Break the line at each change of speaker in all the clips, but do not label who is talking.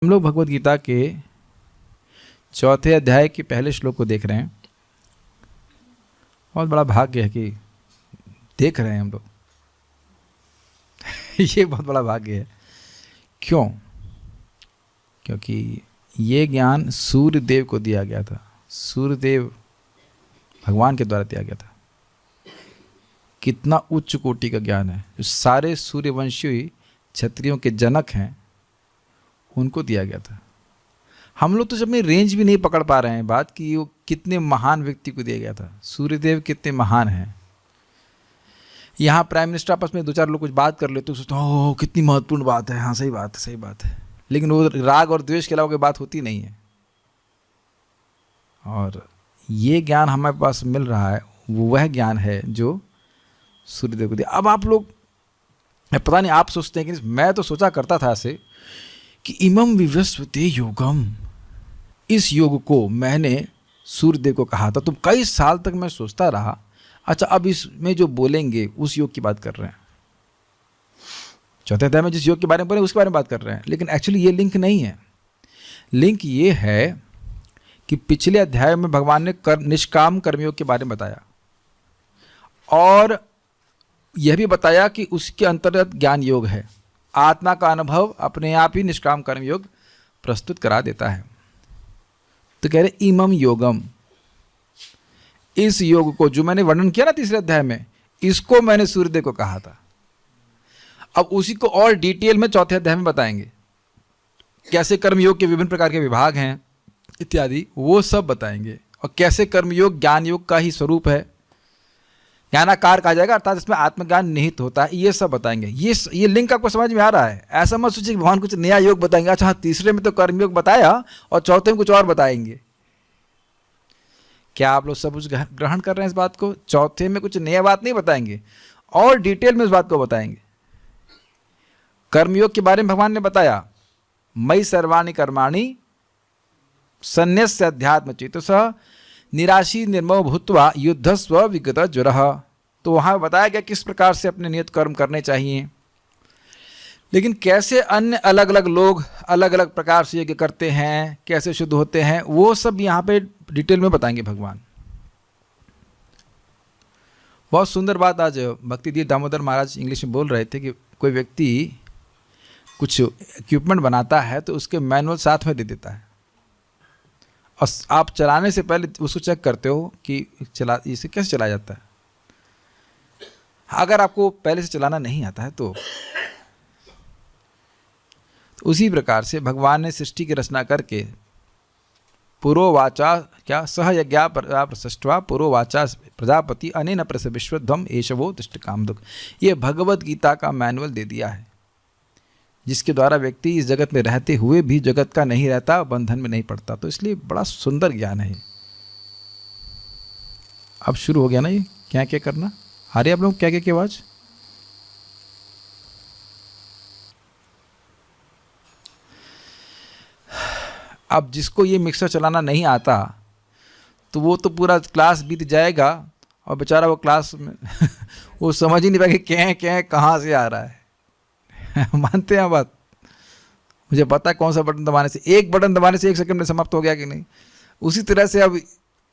हम लोग भगवद गीता के चौथे अध्याय के पहले श्लोक को देख रहे हैं। बहुत बड़ा भाग्य है कि देख रहे हैं हम लोग। ये बहुत बड़ा भाग्य है। क्यों? क्योंकि ये ज्ञान सूर्य देव को दिया गया था। सूर्य देव भगवान के द्वारा दिया गया था। कितना उच्च कोटि का ज्ञान है। जो सारे सूर्यवंशी क्षत्रियों के जनक हैं उनको दिया गया था। हम लोग तो जब में रेंज भी नहीं पकड़ पा रहे हैं बात कि वो कितने महान व्यक्ति को दिया गया था। सूर्यदेव कितने महान हैं। यहाँ प्राइम मिनिस्टर आपस में दो चार लोग कुछ बात कर लेते तो सोचते ओह कितनी महत्वपूर्ण बात है। हाँ सही बात है, सही बात है। लेकिन वो राग और द्वेष के अलावा कोई बात होती नहीं है। और ये ज्ञान हमारे पास मिल रहा है, वो वह ज्ञान है जो सूर्यदेव को दिया। अब आप लोग पता नहीं, आप सोचते हैं कि मैं तो सोचा करता था ऐसे कि इमं विवस्वते योगम, इस योग को मैंने सूर्यदेव को कहा था। तो कई साल तक मैं सोचता रहा अच्छा अब इसमें जो बोलेंगे उस योग की बात कर रहे हैं। चौथे अध्याय में जिस योग के बारे में बोले उसके बारे में बात कर रहे हैं। लेकिन एक्चुअली ये लिंक नहीं है। लिंक ये है कि पिछले अध्याय में भगवान ने निष्काम कर्मयोग के बारे में बताया और यह भी बताया कि उसके अंतर्गत ज्ञान योग है। आत्मा का अनुभव अपने आप ही निष्काम कर्म योग प्रस्तुत करा देता है। तो कह रहे इमम योगम, इस योग को जो मैंने वर्णन किया ना तीसरे अध्याय में, इसको मैंने सूर्यदेव को कहा था। अब उसी को और डिटेल में चौथे अध्याय में बताएंगे। कैसे कर्मयोग के विभिन्न प्रकार के विभाग हैं इत्यादि वो सब बताएंगे। और कैसे कर्मयोग ज्ञान योग का ही स्वरूप है, ज्ञानाकार कहा जाएगा, अर्थात इसमें आत्मज्ञान निहित होता है। ये सब बताएंगे। ये लिंक आपको समझ में आ रहा है? ऐसा मत सोचिए कि भगवान कुछ नया योग बताएंगे। अच्छा हाँ, तीसरे में तो कर्मयोग बताया और चौथे में कुछ और बताएंगे। क्या आप लोग सब कुछ ग्रहण कर रहे हैं इस बात को? चौथे में कुछ नया बात नहीं बताएंगे और डिटेल में इस बात को बताएंगे। कर्मयोग के बारे में भगवान ने बताया, मयि सर्वाणि कर्माणि सन्न्यस्य अध्यात्म चेतसः निराशी निर्मम भूत्वा युद्धस्व विगत ज्वरः। तो वहाँ बताया गया किस प्रकार से अपने नियत कर्म करने चाहिए। लेकिन कैसे अन्य अलग अलग लोग अलग अलग प्रकार से यज्ञ करते हैं, कैसे शुद्ध होते हैं, वो सब यहाँ पे डिटेल में बताएंगे भगवान। बहुत सुंदर बात आज भक्तिदीप दामोदर महाराज इंग्लिश में बोल रहे थे कि कोई व्यक्ति कुछ इक्विपमेंट बनाता है तो उसके मैनुअल साथ में दे देता है और आप चलाने से पहले उसको चेक करते हो कि इसे कैसे चलाया जाता है। अगर आपको पहले से चलाना नहीं आता है तो उसी प्रकार से भगवान ने सृष्टि की रचना करके पुरोवाचा क्या सह यज्ञा प्रसृष्ट्वा पुरोवाचा प्रजापति अनेन प्रस विश्वध्वम एषवो तिष्ठ कामदुक, ये भगवद गीता का मैनुअल दे दिया है जिसके द्वारा व्यक्ति इस जगत में रहते हुए भी जगत का नहीं रहता, बंधन में नहीं पड़ता। तो इसलिए बड़ा सुंदर ज्ञान है। अब शुरू हो गया ना ये क्या क्या करना। आ रही आप लोग क्या क्या की आवाज? अब जिसको ये मिक्सर चलाना नहीं आता तो वो तो पूरा क्लास बीत जाएगा और बेचारा वो क्लास में वो समझ ही नहीं पाएगा क्या क्या कहाँ से आ रहा है। मानते हैं बात? मुझे पता है कौन सा बटन दबाने से, एक बटन दबाने से 1 सेकंड में समाप्त हो गया कि नहीं। उसी तरह से अब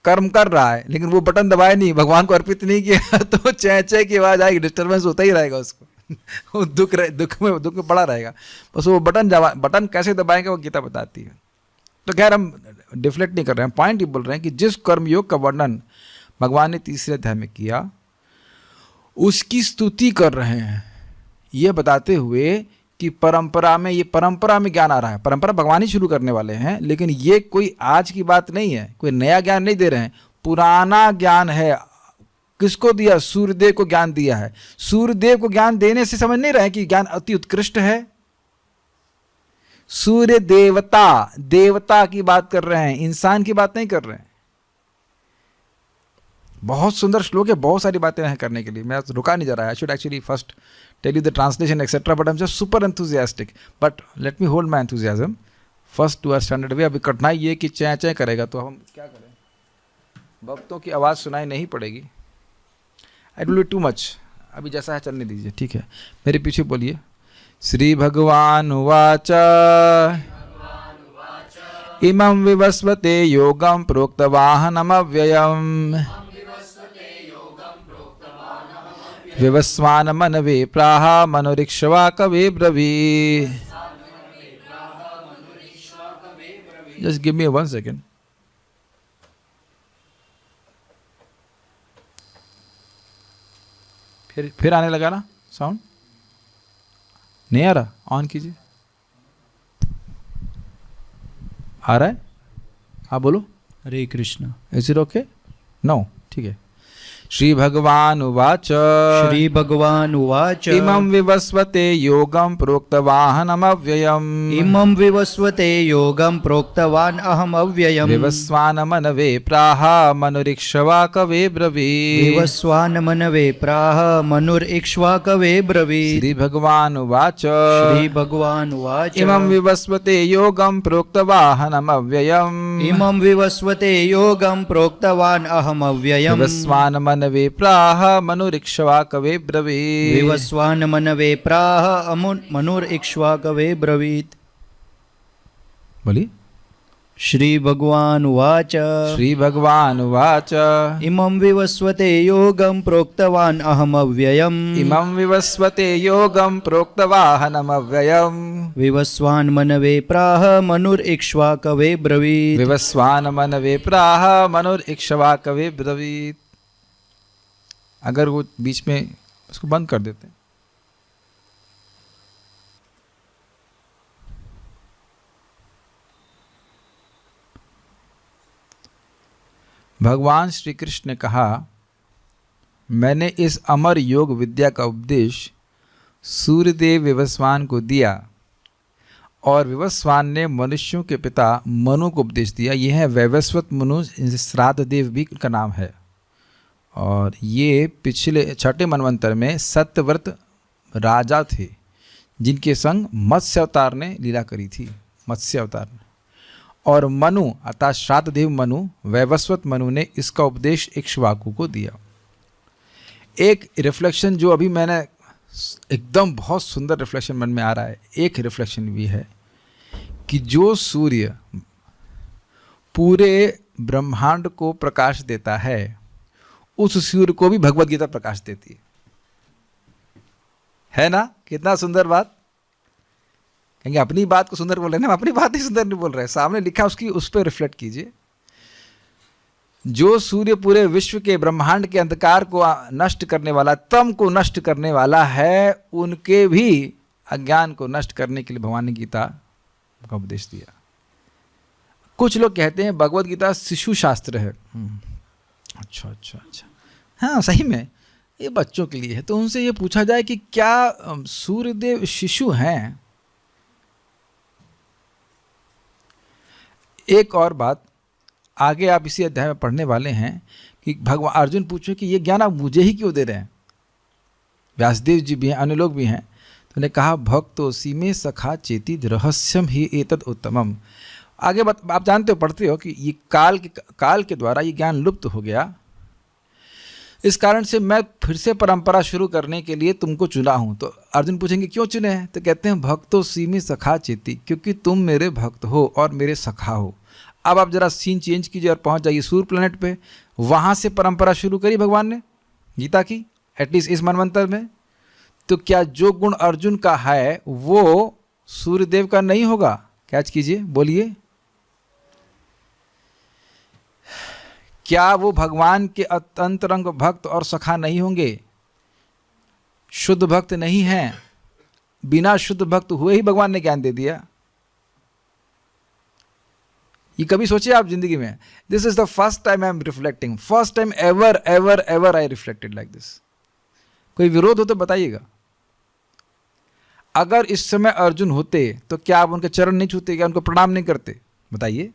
कर्म कर रहा है लेकिन वो बटन दबाए नहीं, भगवान को अर्पित नहीं किया तो चै चै की आवाज़ आएगी, डिस्टर्बेंस होता ही रहेगा उसको। वो दुख में पड़ा रहेगा। बस वो बटन कैसे दबाएंगे वो गीता बताती है। तो खैर हम डिफ्लेक्ट नहीं कर रहे हैं, पॉइंट ये बोल रहे हैं कि जिस कर्मयोग का वर्णन भगवान ने तीसरे अध्याय में किया उसकी स्तुति कर रहे हैं, ये बताते हुए कि परंपरा में ज्ञान आ रहा है। परंपरा भगवान ही शुरू करने वाले हैं, लेकिन ये कोई आज की बात नहीं है, कोई नया ज्ञान नहीं दे रहे हैं, पुराना ज्ञान है। किसको दिया? सूर्यदेव को ज्ञान दिया है। सूर्यदेव को ज्ञान देने से समझ नहीं रहे कि ज्ञान अति उत्कृष्ट है। सूर्य देवता की बात कर रहे हैं, इंसान की बात नहीं कर रहे हैं। बहुत सुंदर श्लोक है, बहुत सारी बातें हैं करने के लिए, मैं रुका नहीं जा रहा है। I should actually first tell you the translation etcetera, but I am just super enthusiastic, but let me hold my enthusiasm first to a standard way. अभी कठिनाई ये कि चै चै करेगा तो हम क्या करें, भक्तों की आवाज़ सुनाई नहीं पड़ेगी। I will be too much. अभी जैसा है चलने दीजिए, ठीक है। मेरे पीछे बोलिए। श्री भगवान उवाच इमं विवस्वते योगं प्रोक्तवाहनमव्ययम् विवस्वान मनवे प्राह मनुरिक्ष्वा कवे ब्रवी। Just give me 1 second. फिर आने लगा ना साउंड? नहीं आ रहा? ऑन कीजिए। आ रहा है? हाँ बोलो।
Hare Krishna.
Is it okay? No, ठीक है। श्री भगवान उवाच
श्री भगवान उवाच
इमं विवस्वते योगं प्रोक्तवाहनमव्ययम्
इमं विवस्वते योगं प्रोक्तवान् अहमव्ययम्
विवस्वान मनवे प्राह मनुरिक्ष्वा कवे ब्रवीत्
विवस्वान् मनवे प्राह मनुरिक्ष्वा कवे ब्रवीत्।
श्री भगवान उवाच
श्री भगवान उवाच
इमं विवस्वते योगं प्रोक्तवाहनमव्ययम्
इमं विवस्वते योगं प्रोक्तवान् अहमव्ययम्
विवस्वान मनवे प्राह मनुरिक्ष्वा कवे ब्रवीत्
विवस्वान् मनवे प्राह मनुरिक्ष्वा कवे ब्रवीत्।
बोली।
श्री भगवान उवाच
श्री भगवान उवाच
इमं विवस्वते योगं प्रोक्तवान् अहमव्ययम्
इमं विवस्वते योगं प्रोक्तवाहनमव्ययम्
विवस्वान् मनवे प्राह मनुरिक्ष्वा कवे ब्रवीत्
विवस्वान मनवे प्राह मनुरिक्ष्वा कवे ब्रवीत्। अगर वो बीच में उसको बंद कर देते। भगवान श्री कृष्ण ने कहा, मैंने इस अमर योग विद्या का उपदेश सूर्यदेव विवस्वान को दिया और विवस्वान ने मनुष्यों के पिता मनु को उपदेश दिया। यह है वैवस्वत मनु, श्राद्ध देव भी उनका नाम है। और ये पिछले 6ठे मनवंतर में सत्यव्रत राजा थे जिनके संग मत्स्य अवतार ने लीला करी थी। मत्स्य अवतार ने और मनु अर्थात श्राद्ध देव मनु, वैवस्वत मनु ने इसका उपदेश इक्ष्वाकु को दिया। एक रिफ्लेक्शन जो अभी मैंने एकदम बहुत सुंदर रिफ्लेक्शन मन में आ रहा है, एक रिफ्लेक्शन भी है कि जो सूर्य पूरे ब्रह्मांड को प्रकाश देता है उस सूर्य को भी भगवत गीता प्रकाश देती है ना? कितना सुंदर बात। कहेंगे अपनी बात को सुंदर बोल रहे हैं ना, अपनी बात ही सुंदर नहीं बोल रहे, सामने लिखा उसकी, उस पर रिफ्लेक्ट कीजिए। जो सूर्य पूरे विश्व के ब्रह्मांड के अंधकार को नष्ट करने वाला, तम को नष्ट करने वाला है, उनके भी अज्ञान को नष्ट करने के लिए भगवान ने गीता का उपदेश दिया। कुछ लोग कहते हैं भगवत गीता शिशु शास्त्र है। अच्छा अच्छा अच्छा, हाँ सही में ये बच्चों के लिए है। तो उनसे ये पूछा जाए कि क्या सूर्यदेव शिशु हैं? एक और बात आगे आप इसी अध्याय में पढ़ने वाले हैं कि भगवान अर्जुन पूछे कि ये ज्ञान आप मुझे ही क्यों दे रहे हैं? व्यासदेव जी भी हैं, अन्य लोग भी हैं। तो उन्होंने कहा भक्तोऽसि मे सखा चेति रहस्यम ही एतद उत्तमम। आगे आप जानते हो, पढ़ते हो कि ये काल के द्वारा ये ज्ञान लुप्त हो गया। इस कारण से मैं फिर से परंपरा शुरू करने के लिए तुमको चुना हूँ। तो अर्जुन पूछेंगे क्यों चुने हैं? तो कहते हैं भक्तोऽसि मे सखा चेति, क्योंकि तुम मेरे भक्त हो और मेरे सखा हो। अब आप जरा सीन चेंज कीजिए और पहुँच जाइए सूर्य प्लेनेट पे। वहाँ से परंपरा शुरू करी भगवान ने गीता की, एटलीस्ट इस मनवंतर में। तो क्या जो गुण अर्जुन का है वो सूर्यदेव का नहीं होगा? कैच कीजिए, बोलिए। क्या वो भगवान के अंतरंग भक्त और सखा नहीं होंगे? शुद्ध भक्त नहीं हैं? बिना शुद्ध भक्त हुए ही भगवान ने ज्ञान दे दिया। ये कभी सोचिए आप जिंदगी में? This is the first time I am reflecting, first time ever ever ever I reflected like this. कोई विरोध हो तो बताइएगा। अगर इस समय अर्जुन होते तो क्या आप उनके चरण नहीं छूते? क्या उनको प्रणाम नहीं करते? बताइए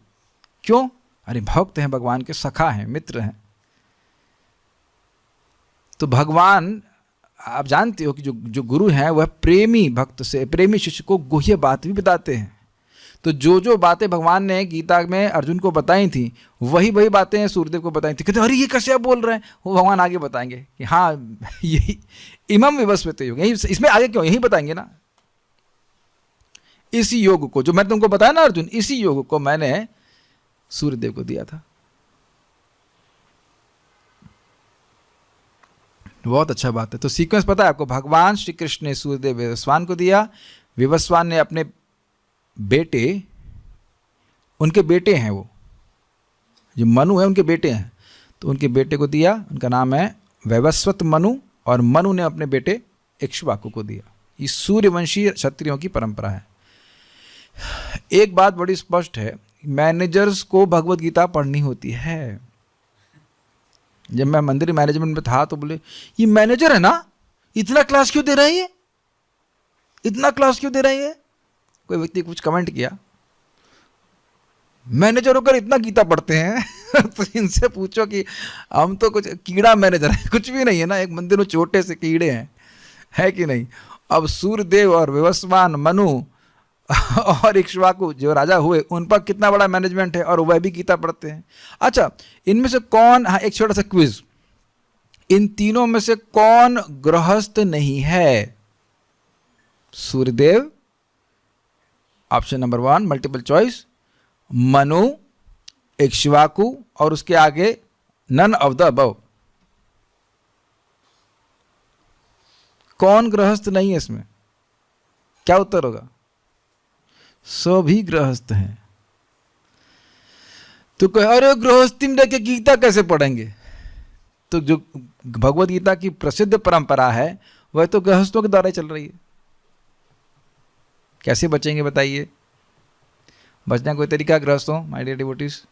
क्यों? अरे भक्त हैं, भगवान के सखा हैं, मित्र हैं। तो भगवान, आप जानते हो कि जो गुरु हैं वह प्रेमी भक्त से, प्रेमी शिष्य को गुह्य बात भी बताते हैं। तो जो बातें भगवान ने गीता में अर्जुन को बताई थी वही बातें सूर्यदेव को बताई थी। कहते अरे ये कैसे आप बोल रहे हैं? वो भगवान आगे बताएंगे कि हाँ यही इमम विवस्वते योग, यही इसमें आगे क्यों, यही बताएंगे ना। इसी योग को जो मैंने तुमको बताया ना अर्जुन, इसी योग को मैंने सूर्यदेव को दिया था। बहुत अच्छा बात है। तो सीक्वेंस पता है आपको, भगवान श्री कृष्ण ने सूर्यदेव विवस्वान को दिया, विवस्वान ने अपने बेटे, उनके बेटे हैं वो जो मनु है उनके बेटे हैं, तो उनके बेटे को दिया, उनका नाम है वैवस्वत मनु, और मनु ने अपने बेटे इक्ष्वाकु को दिया। ये सूर्यवंशी क्षत्रियों की परंपरा है। एक बात बड़ी स्पष्ट है, मैनेजर्स को भगवत गीता पढ़नी होती है। जब मैं मंदिर मैनेजमेंट में था तो बोले ये मैनेजर है ना, इतना क्लास क्यों दे रहा है, ये इतना क्लास क्यों दे रहा है ये। कोई व्यक्ति कुछ कमेंट किया, मैनेजर होकर इतना गीता पढ़ते हैं तो इनसे पूछो कि हम तो कुछ कीड़ा मैनेजर है, कुछ भी नहीं है ना, एक मंदिर में छोटे से कीड़े हैं, है कि नहीं। अब सूर्यदेव और विवस्वान, मनु और इक्ष्वाकु जो राजा हुए, उन पर कितना बड़ा मैनेजमेंट है और वह भी गीता पढ़ते हैं। अच्छा, इनमें से कौन, हाँ एक छोटा सा क्विज, इन तीनों में से कौन गृहस्थ नहीं है? Suryadev option number 1 multiple choice, Manu, Ikshvaku और उसके आगे नन ऑफ द अबव। कौन गृहस्थ नहीं है इसमें? क्या उत्तर होगा? सभी गृहस्थ हैं। तो कहे अरे गृहस्थी में रहकर गीता कैसे पढ़ेंगे? तो जो भगवत गीता की प्रसिद्ध परंपरा है वह तो गृहस्थों के द्वारा ही चल रही है। कैसे बचेंगे बताइए? बचने का कोई तरीका गृहस्थों, माय डियर डिवोटीज?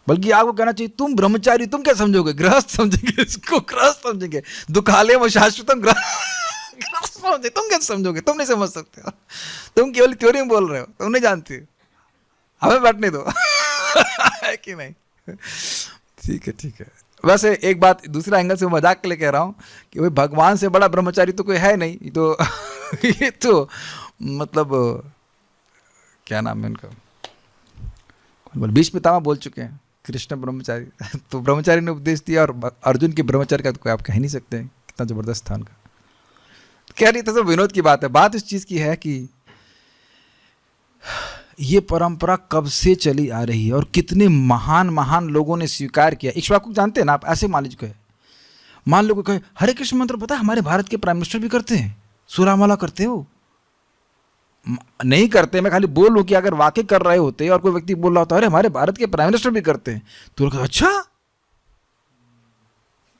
बल्कि आपको कहना चाहिए तुम ब्रह्मचारी, तुम क्या समझोगे? गृहस्थ समझेंगे इसको, गृहस्थ समझेंगे। दुखालय व शाश्वतम गृहस्थ समझे, तुम क्या समझोगे? तुम नहीं समझ सकते हो, तुम केवल थ्योरी में बोल रहे हो, तुम नहीं जानते हो। हमें बैठने दो है कि नहीं? ठीक है ठीक है। वैसे एक बात दूसरा एंगल से मजाक के लिए कह रहा हूँ कि भाई भगवान से बड़ा ब्रह्मचारी तो कोई है नहीं। तो ये तो मतलब क्या नाम है इनका, भीष्म पितामह बोल चुके हैं कृष्ण ब्रह्मचारी। तो ब्रह्मचारी ने उपदेश दिया और अर्जुन के ब्रह्मचारी का तो कोई आप कह नहीं सकते हैं, कितना जबरदस्त था उनका। कह रही तो विनोद की बात है। बात इस चीज की है कि ये परंपरा कब से चली आ रही है और कितने महान महान लोगों ने स्वीकार किया। इक्ष्वाकु जानते हैं ना आप? ऐसे मान लीजिए, मान लो कहे हरे कृष्ण मंत्र पता है हमारे भारत के प्राइम मिनिस्टर भी करते हैं, सुरामाला करते हो? नहीं करते, मैं खाली बोल लूँ कि अगर वाकई कर रहे होते और कोई व्यक्ति बोल रहा होता अरे हमारे भारत के प्राइम मिनिस्टर भी करते हैं, तो लोग अच्छा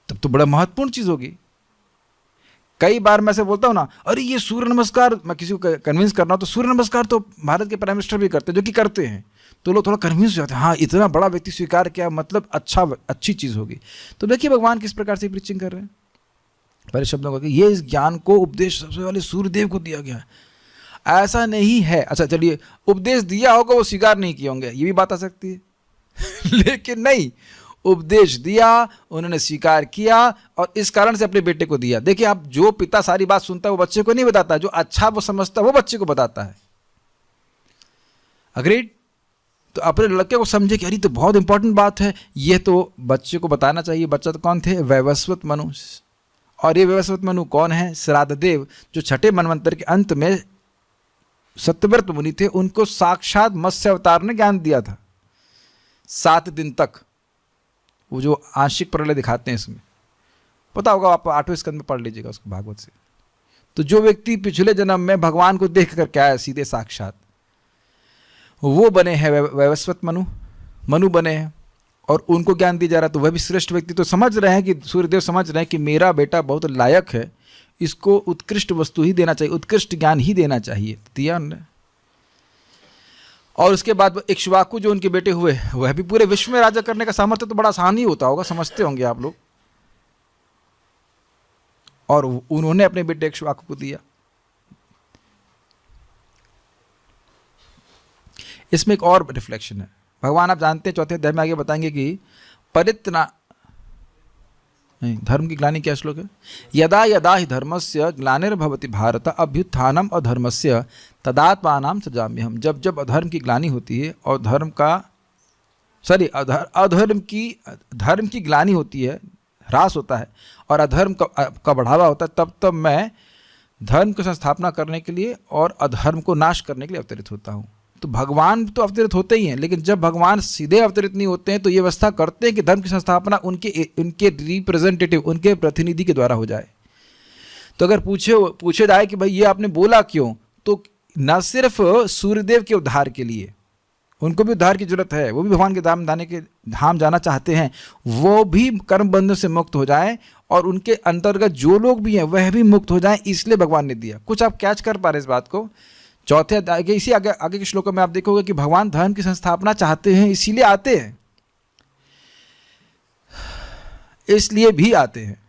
तब तो बड़ा महत्वपूर्ण चीज होगी। कई बार मैं से बोलता हूँ ना, अरे ये सूर्य नमस्कार, मैं किसी को कन्विंस करना हो तो सूर्य नमस्कार तो भारत के प्राइम मिनिस्टर भी करते हैं, जो कि करते हैं, तो लोग थोड़ा कन्विंस हो जाते हैं, हाँ इतना बड़ा व्यक्ति स्वीकार किया मतलब अच्छी चीज़ होगी। तो देखिए भगवान किस प्रकार से प्रीचिंग कर रहे हैं। पहले शब्दों को कि ये इस ज्ञान को उपदेश सबसे पहले सूर्यदेव को दिया गया है, ऐसा नहीं है। अच्छा चलिए, उपदेश दिया होगा वो स्वीकार नहीं किए होंगे, ये भी बात आ सकती है लेकिन नहीं, उपदेश दिया, उन्होंने स्वीकार किया और इस कारण से अपने बेटे को दिया। देखिए आप, जो पिता सारी बात सुनता है वो बच्चे को नहीं बताता, जो अच्छा वो समझता है वो बच्चे को बताता है। अग्रीड? तो अपने लड़के को समझे कि अरे तो बहुत इंपॉर्टेंट बात है, ये तो बच्चे को बताना चाहिए। बच्चा तो कौन थे? वैवस्वत मनु। और ये वैवस्वत मनु कौन है? श्राद्ध देव, जो छठे मनवंतर के अंत में सत्यव्रत मुनि थे, उनको साक्षात मत्स्य अवतार ने ज्ञान दिया था 7 दिन तक। वो जो आंशिक प्रलय दिखाते हैं इसमें, पता होगा आप 8वें स्कंद में पढ़ लीजिएगा उसको भागवत से। तो जो व्यक्ति पिछले जन्म में भगवान को देख कर क्या है, सीधे साक्षात वो बने हैं वैवस्वत मनु बने हैं और उनको ज्ञान दिया जा रहा है। तो वह भी श्रेष्ठ व्यक्ति तो समझ रहे हैं कि सूर्यदेव समझ रहे हैं कि मेरा बेटा बहुत लायक है, इसको उत्कृष्ट वस्तु ही देना चाहिए, उत्कृष्ट ज्ञान ही देना चाहिए, दिया उन्होंने। और उसके बाद इक्ष्वाकु जो उनके बेटे हुए, वह भी पूरे विश्व में राजा करने का सामर्थ्य तो बड़ा आसान ही होता होगा, समझते होंगे आप लोग। और उन्होंने अपने बेटे इक्ष्वाकु को दिया। इसमें एक और रिफ्लेक्शन है। भगवान आप जानते हैं 4थे अध्याय में आगे बताएंगे कि धर्म की ग्लानि क्या श्लोक है? यदा यदा ही धर्मस्य ग्लानिर्भवति भारत अभ्युत्थानम अधर्मस्य तदात्मानां सृजाम्यहम्। जब जब अधर्म की ग्लानि होती है और धर्म की ग्लानि होती है, ह्रास होता है और अधर्म का बढ़ावा होता है, तब तब मैं धर्म की संस्थापना करने के लिए और अधर्म को नाश करने के लिए अवतरित होता हूँ। तो भगवान तो अवतरित होते ही हैं, लेकिन जब भगवान सीधे अवतरित नहीं होते हैं तो ये व्यवस्था करते हैं कि धर्म की संस्थापना उनके रिप्रेजेंटेटिव, उनके प्रतिनिधि के द्वारा हो जाए। तो अगर पूछे जाए कि भाई ये आपने बोला क्यों, तो न सिर्फ सूर्यदेव के उद्धार के लिए, उनको भी उद्धार की जरूरत है, वो भी भगवान के धाम जाना चाहते हैं, वो भी कर्म बंधन से मुक्त हो जाएं और उनके अंतर्गत जो लोग भी हैं वह भी मुक्त हो जाएं, इसलिए भगवान ने दिया। कुछ आप कैच कर पा रहे इस बात को? चौथे अध्याय के इसी आगे के श्लोकों में आप देखोगे कि भगवान धर्म की संस्थापना चाहते हैं, इसीलिए आते हैं, इसलिए भी आते हैं,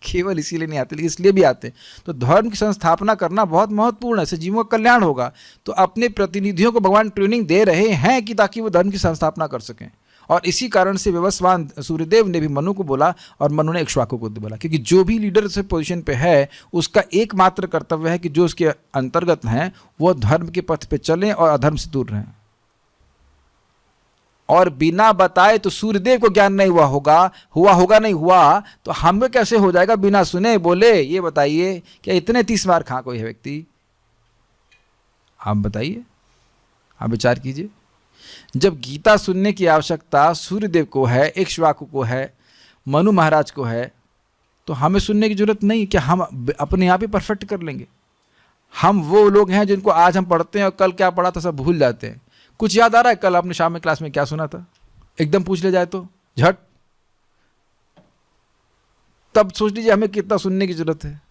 केवल इसीलिए नहीं आते, लेकिन इसलिए भी आते हैं। तो धर्म की संस्थापना करना बहुत महत्वपूर्ण है, इससे जीवों का कल्याण होगा। तो अपने प्रतिनिधियों को भगवान ट्रेनिंग दे रहे हैं कि ताकि वो धर्म की संस्थापना कर सकें। और इसी कारण से व्यवस्वान सूर्यदेव ने भी मनु को बोला और मनु ने इक्ष्वाकु को बोला, क्योंकि जो भी लीडरशिप पोजीशन पे है उसका एकमात्र कर्तव्य है कि जो उसके अंतर्गत हैं वो धर्म के पथ पे चलें और अधर्म से दूर रहें। और बिना बताए तो सूर्यदेव को ज्ञान नहीं हुआ नहीं हुआ तो हमें कैसे हो जाएगा बिना सुने बोले? ये बताइए, क्या इतने 30 बार खा कोई है व्यक्ति? आप बताइए, आप विचार कीजिए। जब गीता सुनने की आवश्यकता सूर्यदेव को है, इक्ष्वाकु को है, मनु महाराज को है, तो हमें सुनने की जरूरत नहीं। क्या हम अपने आप ही परफेक्ट कर लेंगे? हम वो लोग हैं जिनको आज हम पढ़ते हैं और कल क्या पढ़ा था सब भूल जाते हैं। कुछ याद आ रहा है कल आपने शाम में क्लास में क्या सुना था? एकदम पूछ ले जाए तो झट, तब सोच लीजिए हमें कितना सुनने की जरूरत है।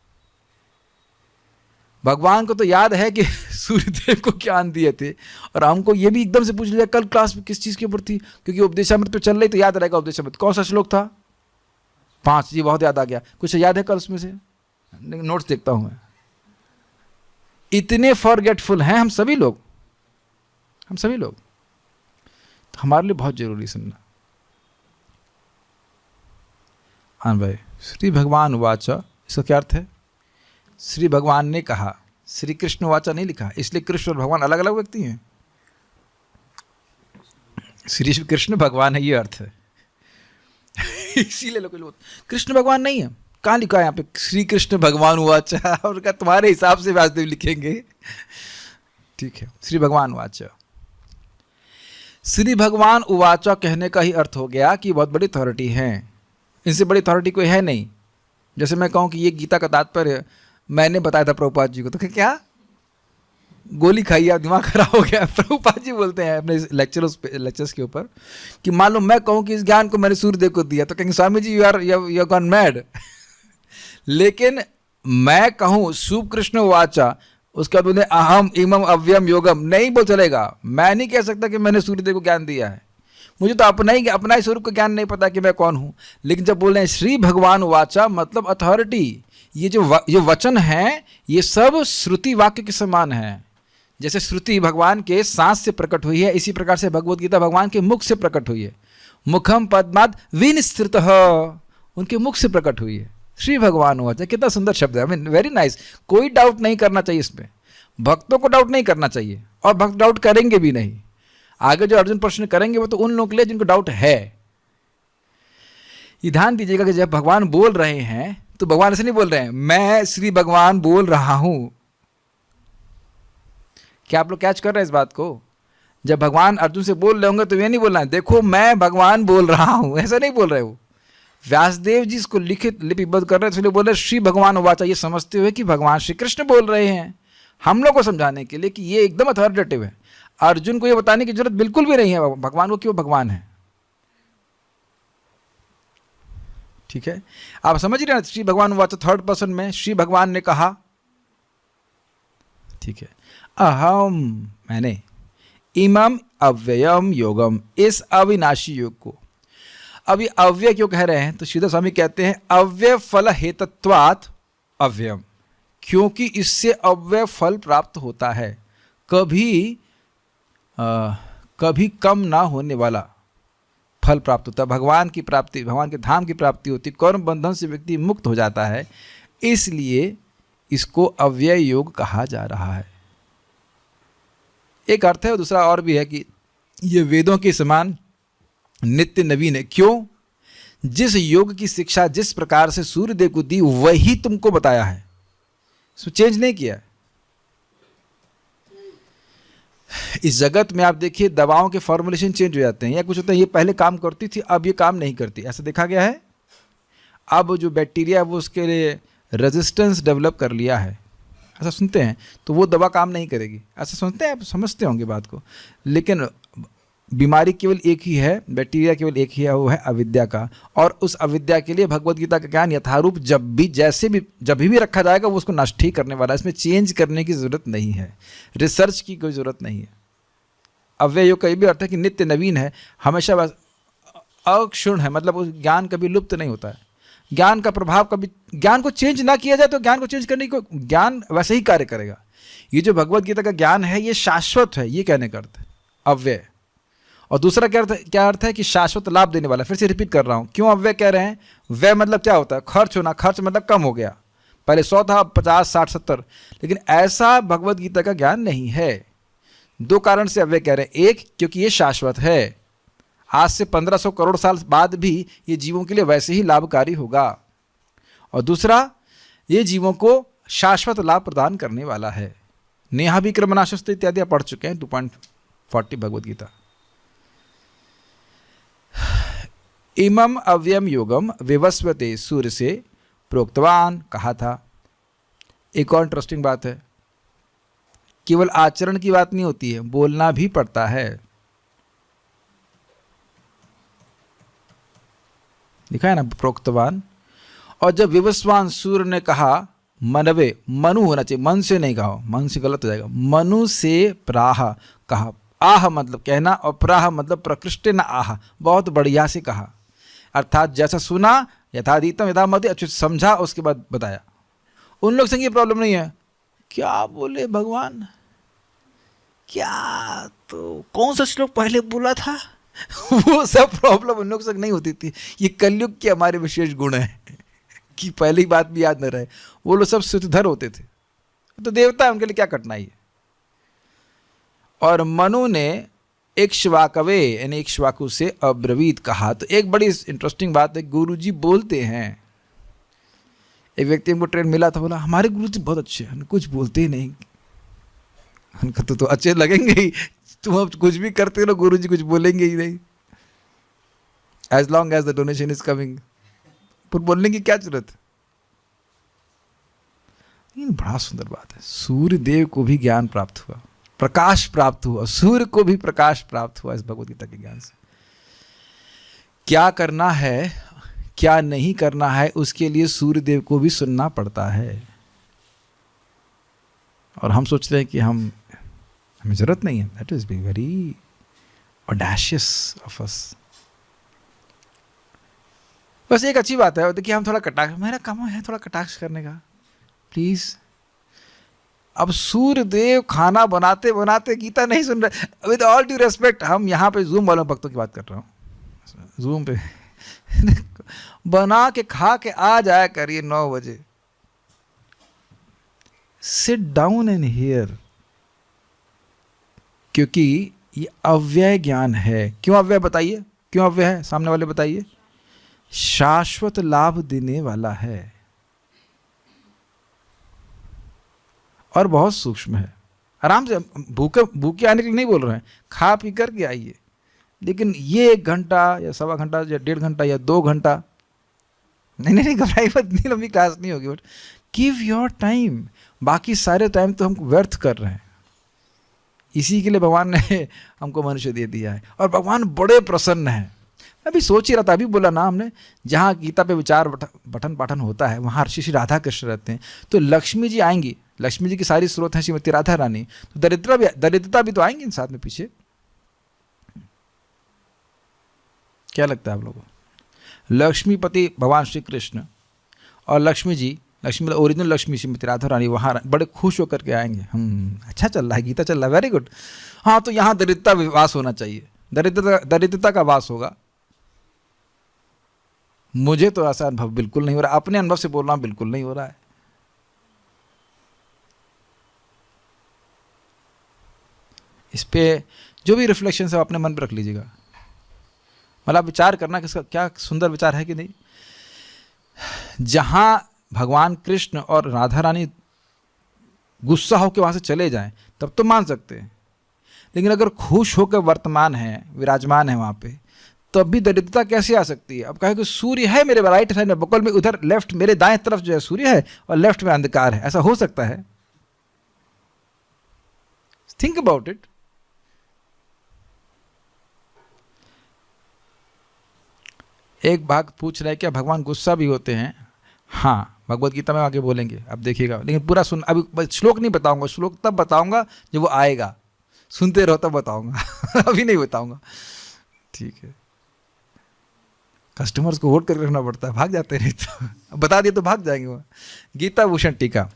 भगवान को तो याद है कि सूर्यदेव को ज्ञान दिए थे, और हमको ये भी एकदम से पूछ लिया कल क्लास में किस चीज़ के ऊपर थी, क्योंकि उपदेशामृत पे चल रही तो याद रहेगा। उपदेशामृत कौन सा श्लोक था? 5 जी, बहुत याद आ गया। कुछ याद है कल उसमें से? नोट्स देखता हूँ मैं। इतने फॉरगेटफुल हैं हम सभी लोग, तो हमारे लिए बहुत जरूरी सुनना। हाँ भाई, श्री भगवान वाचा, इसका क्या अर्थ है? श्री भगवान ने कहा, श्री कृष्ण वाचा नहीं लिखा, इसलिए कृष्ण और भगवान अलग अलग व्यक्ति हैं। श्री कृष्ण भगवान है, ये अर्थ है। इसीलिए लोग कृष्ण भगवान नहीं है। कहाँ लिखा है यहाँ पे श्री कृष्ण भगवान वाचा? और क्या तुम्हारे हिसाब से व्यासदेव लिखेंगे? ठीक है, श्री भगवान वाचा। श्री भगवान उवाचा कहने का ही अर्थ हो गया कि बहुत बड़ी अथॉरिटी है, इनसे बड़ी अथॉरिटी कोई है नहीं। जैसे मैं कहूँ कि ये गीता का तात्पर्य मैंने बताया था प्रभुपाद जी को, तो क्या गोली खाई, आप दिमाग खराब हो गया? प्रभुपाद जी बोलते हैं अपने लेक्चर्स के ऊपर कि मान लो मैं कहूँ कि इस ज्ञान को मैंने सूर्यदेव को दिया, तो कहेंगे Swami ji you are gone mad. लेकिन मैं कहूँ शुभ कृष्ण वाचा, उसके बाद बोले अहम इमम अव्यम योगम, नहीं बोल चलेगा। मैं नहीं कह सकता कि मैंने सूर्यदेव को ज्ञान दिया है, मुझे तो अपना ही स्वरूप का ज्ञान नहीं पता कि मैं कौन हूँ। लेकिन जब बोल रहे हैं श्री भगवान वाचा, मतलब अथॉरिटी। ये जो वचन है ये सब श्रुति वाक्य के समान है। जैसे श्रुति भगवान के सांस से प्रकट हुई है, इसी प्रकार से भगवत गीता भगवान के मुख से प्रकट हुई है। मुखम पद्माद विनिस्तृत, उनके मुख से प्रकट हुई है। श्री भगवान वाचा, कितना सुंदर शब्द है, आई मीन वेरी नाइस। कोई डाउट नहीं करना चाहिए इसमें, भक्तों को डाउट नहीं करना चाहिए, और भक्त डाउट करेंगे भी नहीं। आगे जो अर्जुन प्रश्न करेंगे वो तो उन लोगों के लिए जिनको डाउट है। ये ध्यान दीजिएगा कि जब भगवान बोल रहे हैं तो भगवान ऐसे नहीं बोल रहे हैं मैं श्री भगवान बोल रहा हूं। क्या आप लोग कैच कर रहे हैं इस बात को? जब भगवान अर्जुन से बोल रहे होंगे तो ये नहीं बोलना है देखो मैं भगवान बोल रहा हूं, ऐसा नहीं बोल रहे वो। व्यासदेव जी इसको लिपिबद्ध कर रहे थे, इसलिए बोल रहे श्री भगवान वाचा, ये समझते हुए कि भगवान श्री कृष्ण बोल रहे हैं हम लोग को समझाने के लिए कि ये एकदम अथॉरिटेटिव है। अर्जुन को ये बताने की जरूरत बिल्कुल भी नहीं है भगवान को कि वो भगवान है। ठीक है, आप समझ रहे हैं? श्री भगवान वाचा थर्ड पर्सन में श्री भगवान ने कहा, ठीक है, अहम मैंने, इमम अव्ययम योगम, इस अविनाशी योग को। अब ये अव्यय क्यों कह रहे हैं? तो श्रीधर स्वामी कहते हैं अव्यय फल हेतत्वात् अव्ययम, क्योंकि इससे अव्यय फल प्राप्त होता है, कभी कम ना होने वाला फल प्राप्त होता है। भगवान की प्राप्ति, भगवान के धाम की प्राप्ति होती, कर्म बंधन से व्यक्ति मुक्त हो जाता है, इसलिए इसको अव्यय योग कहा जा रहा है। एक अर्थ है, और दूसरा और भी है कि ये वेदों के समान नित्य नवीन है। क्यों? जिस योग की शिक्षा जिस प्रकार से सूर्यदेव को दी वही तुमको बताया है, इसमें चेंज नहीं किया। इस जगत में आप देखिए दवाओं के फॉर्मुलेशन चेंज हो जाते हैं, या कुछ होता है ये पहले काम करती थी अब ये काम नहीं करती, ऐसा देखा गया है। अब जो बैक्टीरिया है वो उसके लिए रेजिस्टेंस डेवलप कर लिया है, ऐसा सुनते हैं, तो वो दवा काम नहीं करेगी, ऐसा सुनते हैं, आप समझते होंगे बात को। लेकिन बीमारी केवल एक ही है, बैक्टीरिया केवल एक ही है, वो है अविद्या का। और उस अविद्या के लिए भगवद गीता का ज्ञान यथारूप जब भी रखा जाएगा वो उसको नष्ट ही करने वाला है। इसमें चेंज करने की ज़रूरत नहीं है, रिसर्च की कोई ज़रूरत नहीं है। अव्यय योग का ये भी अर्थ है कि नित्य नवीन है, हमेशा बस अक्षुण्ण है, मतलब उस ज्ञान कभी लुप्त नहीं होता है। ज्ञान का प्रभाव कभी, ज्ञान को चेंज ना किया जाए तो ज्ञान को चेंज करने की ज्ञान वैसे ही कार्य करेगा। ये जो भगवद गीता का ज्ञान है ये शाश्वत है, ये कहने का अर्थ है अव्यय। और दूसरा क्या अर्थ है कि शाश्वत लाभ देने वाला। फिर से रिपीट कर रहा हूँ, क्यों अव्यय कह रहे हैं? व्यय मतलब क्या होता है? खर्च होना, खर्च मतलब कम हो गया, पहले 100 था 50 60 70, लेकिन ऐसा भगवद गीता का ज्ञान नहीं है। दो कारण से अव्यय कह रहे हैं, एक क्योंकि ये शाश्वत है, आज से 1500 करोड़ साल बाद भी ये जीवों के लिए वैसे ही लाभकारी होगा, और दूसरा ये जीवों को शाश्वत लाभ प्रदान करने वाला है। नेहा विक्रमनाशस्ते इत्यादि आप पढ़ चुके हैं 2.40 भगवद गीता। इमम अव्ययम योगम विवस्वते सूर्य से प्रोक्तवान कहा था। एक और इंटरेस्टिंग बात है, केवल आचरण की बात नहीं होती है, बोलना भी पड़ता है। लिखा है ना प्रोक्तवान। और जब विवस्वान सूर्य ने कहा, मनवे, मनु होना चाहिए, मन से नहीं कहा, मन से गलत हो जाएगा, मनु से प्राह कहा। आह मतलब कहना और प्राह मतलब प्रकृष्ट न आह, बहुत बढ़िया से कहा, अर्थात जैसा सुना यथाधीतम यथामति, अच्छे से समझा, उसके बाद बताया। उन लोग संग ये प्रॉब्लम नहीं है, क्या बोले भगवान, क्या तो कौन सा श्लोक पहले बोला था वो सब प्रॉब्लम उन लोग संग नहीं होती थी। ये कलयुग के हमारे विशेष गुण है कि पहले ही बात भी याद न रहे। वो लोग सब श्रुतिधर होते थे, तो देवता है, उनके लिए क्या कठिनाई है। और मनु ने इक्ष्वाकवे यानी इक्ष्वाकु से अब्रवीत कहा। तो एक बड़ी इंटरेस्टिंग बात है, गुरुजी बोलते हैं। एक व्यक्ति हमको ट्रेन मिला था, बोला हमारे गुरुजी बहुत अच्छे हैं, कुछ बोलते ही नहीं। उनका तो अच्छे लगेंगे ही, तुम अब कुछ भी करते रहो, गुरुजी कुछ बोलेंगे ही नहीं, as long as the donation is coming. पर बोलने की क्या जरूरत है। बड़ा सुंदर बात है, सूर्य देव को भी ज्ञान प्राप्त हुआ, प्रकाश प्राप्त हुआ, सूर्य को भी प्रकाश प्राप्त हुआ इस भगवद गीता के ज्ञान से। क्या करना है क्या नहीं करना है उसके लिए सूर्य देव को भी सुनना पड़ता है। और हम सोचते हैं कि हमें जरूरत नहीं है। That is be very audacious of us. बस एक अच्छी बात है, देखिए हम थोड़ा कटाक्ष, मेरा काम है थोड़ा कटाक्ष करने का, प्लीज। अब सूर्य देव खाना बनाते बनाते गीता नहीं सुन रहे। विद ऑल ड्यू रेस्पेक्ट, हम यहाँ पे जूम वालों भक्तों की बात कर रहा हूँ, जूम पे बना के खा के आ जाया करिए 9 बजे। सिट डाउन एंड हियर, क्योंकि ये अव्यय ज्ञान है। क्यों अव्यय बताइए, क्यों अव्यय है, सामने वाले बताइए। शाश्वत लाभ देने वाला है और बहुत सूक्ष्म है। आराम से, भूखे आने के लिए नहीं बोल रहे हैं, खा पी करके आइए। लेकिन ये 1 घंटा या 1.25 घंटा या 1.5 घंटा या 2 घंटा, नहीं घबराइए मत, इतनी लंबी क्लास नहीं होगी, बट गिव योर टाइम। बाकी सारे टाइम तो हम व्यर्थ कर रहे हैं। इसी के लिए भगवान ने हमको मनुष्य दे दिया है, और भगवान बड़े प्रसन्न हैं। मैं भी सोच ही रहा था, अभी बोला ना हमने, जहाँ गीता पे विचार पठन पाठन होता है वहाँ ऋषि श्री राधा कृष्ण रहते हैं, तो लक्ष्मी जी आएंगी। लक्ष्मी जी की सारी स्रोत हैं श्रीमती राधा रानी, तो दरिद्रता भी तो आएंगी इन साथ में पीछे। क्या लगता है आप लोगों को? लक्ष्मीपति भगवान श्री कृष्ण और लक्ष्मी जी, लक्ष्मी ओरिजिनल लक्ष्मी श्रीमती राधा रानी वहाँ बड़े खुश होकर के आएंगे। अच्छा चल रहा है, गीता चल रहा है, वेरी गुड। हाँ, तो यहाँ दरिद्रता वास होना चाहिए, दरिद्रता का वास होगा। मुझे तो ऐसा अनुभव बिल्कुल नहीं हो रहा, अपने अनुभव से बोल रहा हूँ, बिल्कुल नहीं हो रहा है। इस पे जो भी रिफ्लेक्शन है अपने मन पर रख लीजिएगा, मतलब विचार करना कि इसका क्या सुंदर विचार है कि नहीं। जहाँ भगवान कृष्ण और राधा रानी गुस्सा होकर वहाँ से चले जाएं तब तो मान सकते हैं, लेकिन अगर खुश होकर वर्तमान है, विराजमान है वहाँ पे, तब भी दरिद्रता कैसे आ सकती है? अब कहे कि सूर्य है मेरे राइट साइड में, बगल में उधर लेफ्ट मेरे दाएं तरफ जो है सूर्य है और लेफ्ट में अंधकार है, ऐसा हो सकता है? Think about it. एक भाग पूछ रहा है क्या भगवान गुस्सा भी होते हैं? हाँ, भगवत गीता में आगे बोलेंगे, अब देखिएगा, लेकिन पूरा सुन, अभी श्लोक नहीं बताऊंगा, श्लोक तब बताऊंगा जब वो आएगा, सुनते रहो तब बताऊंगा अभी नहीं बताऊंगा, ठीक है? कस्टमर्स को होल्ड करके रखना पड़ता है, भाग जाते नहीं तो बता दिए तो भाग जाएंगे वो। गीता भूषण टीका,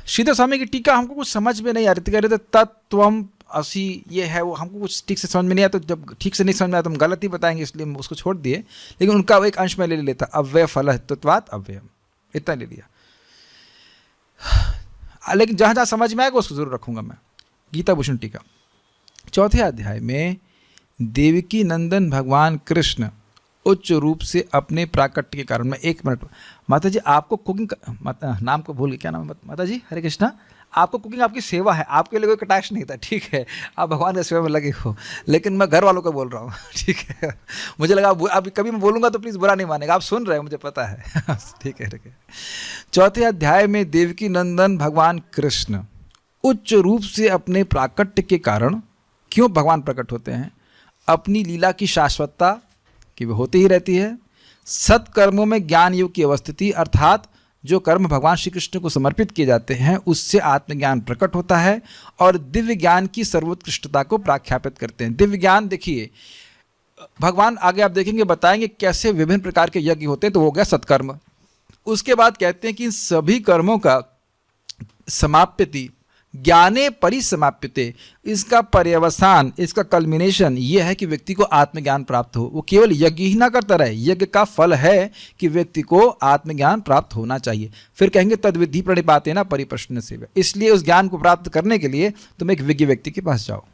श्रीधर स्वामी की टीका हमको कुछ समझ में नहीं आ रही थी, कह रहे थे तत्त्वम असी ये है, वो हमको कुछ ठीक से समझ में नहीं आया, तो जब ठीक से नहीं समझ में आया तो हम गलत ही बताएंगे, इसलिए हम उसको छोड़ दिए, लेकिन उनका एक अंश में ले लेता, अव्यय फल तत्वात् अव्ययम, इतना ले लिया, लेकिन जहाँ जहाँ समझ में आएगा उसको जरूर रखूंगा मैं। गीता भूषण टीका, चौथे अध्याय में देवकी नंदन भगवान कृष्ण उच्च रूप से अपने प्राकट्य के कारण में, एक मिनट माता जी आपको कुकिंग नाम को भूल गए, क्या नाम है माता जी? हरे कृष्णा। आपको कुकिंग आपकी सेवा है, आपके लिए कोई कटाक्ष नहीं था, ठीक है? आप भगवान की सेवा में लगे हो, लेकिन मैं घर वालों को बोल रहा हूँ ठीक है? मुझे लगा अब कभी मैं बोलूँगा तो प्लीज़ बुरा नहीं मानेगा, आप सुन रहे हैं मुझे पता है ठीक है, ठीक है। चौथे अध्याय में देवकी नंदन भगवान कृष्ण उच्च रूप से अपने प्राकट्य के कारण, क्यों भगवान प्रकट होते हैं? अपनी लीला की शाश्वतता कि वो होती ही रहती है, सत्कर्मों में ज्ञान योग की अवस्थिति, अर्थात जो कर्म भगवान श्री कृष्ण को समर्पित किए जाते हैं उससे आत्मज्ञान प्रकट होता है, और दिव्य ज्ञान की सर्वोत्कृष्टता को प्राख्यापित करते हैं। दिव्य ज्ञान देखिए, भगवान आगे आप देखेंगे बताएंगे कैसे विभिन्न प्रकार के यज्ञ होते हैं, तो हो गया सत्कर्म। उसके बाद कहते हैं कि इन सभी कर्मों का समाप्यति ज्ञाने परिसमाप्यते, इसका पर्यवसान, इसका कल्मिनेशन ये है कि व्यक्ति को आत्मज्ञान प्राप्त हो। वो केवल यज्ञ ही ना करता रहे, यज्ञ का फल है कि व्यक्ति को आत्मज्ञान प्राप्त होना चाहिए। फिर कहेंगे तद्विधि प्रणिपातेन परिप्रश्न से, इसलिए उस ज्ञान को प्राप्त करने के लिए तुम एक विज्ञ व्यक्ति के पास जाओ।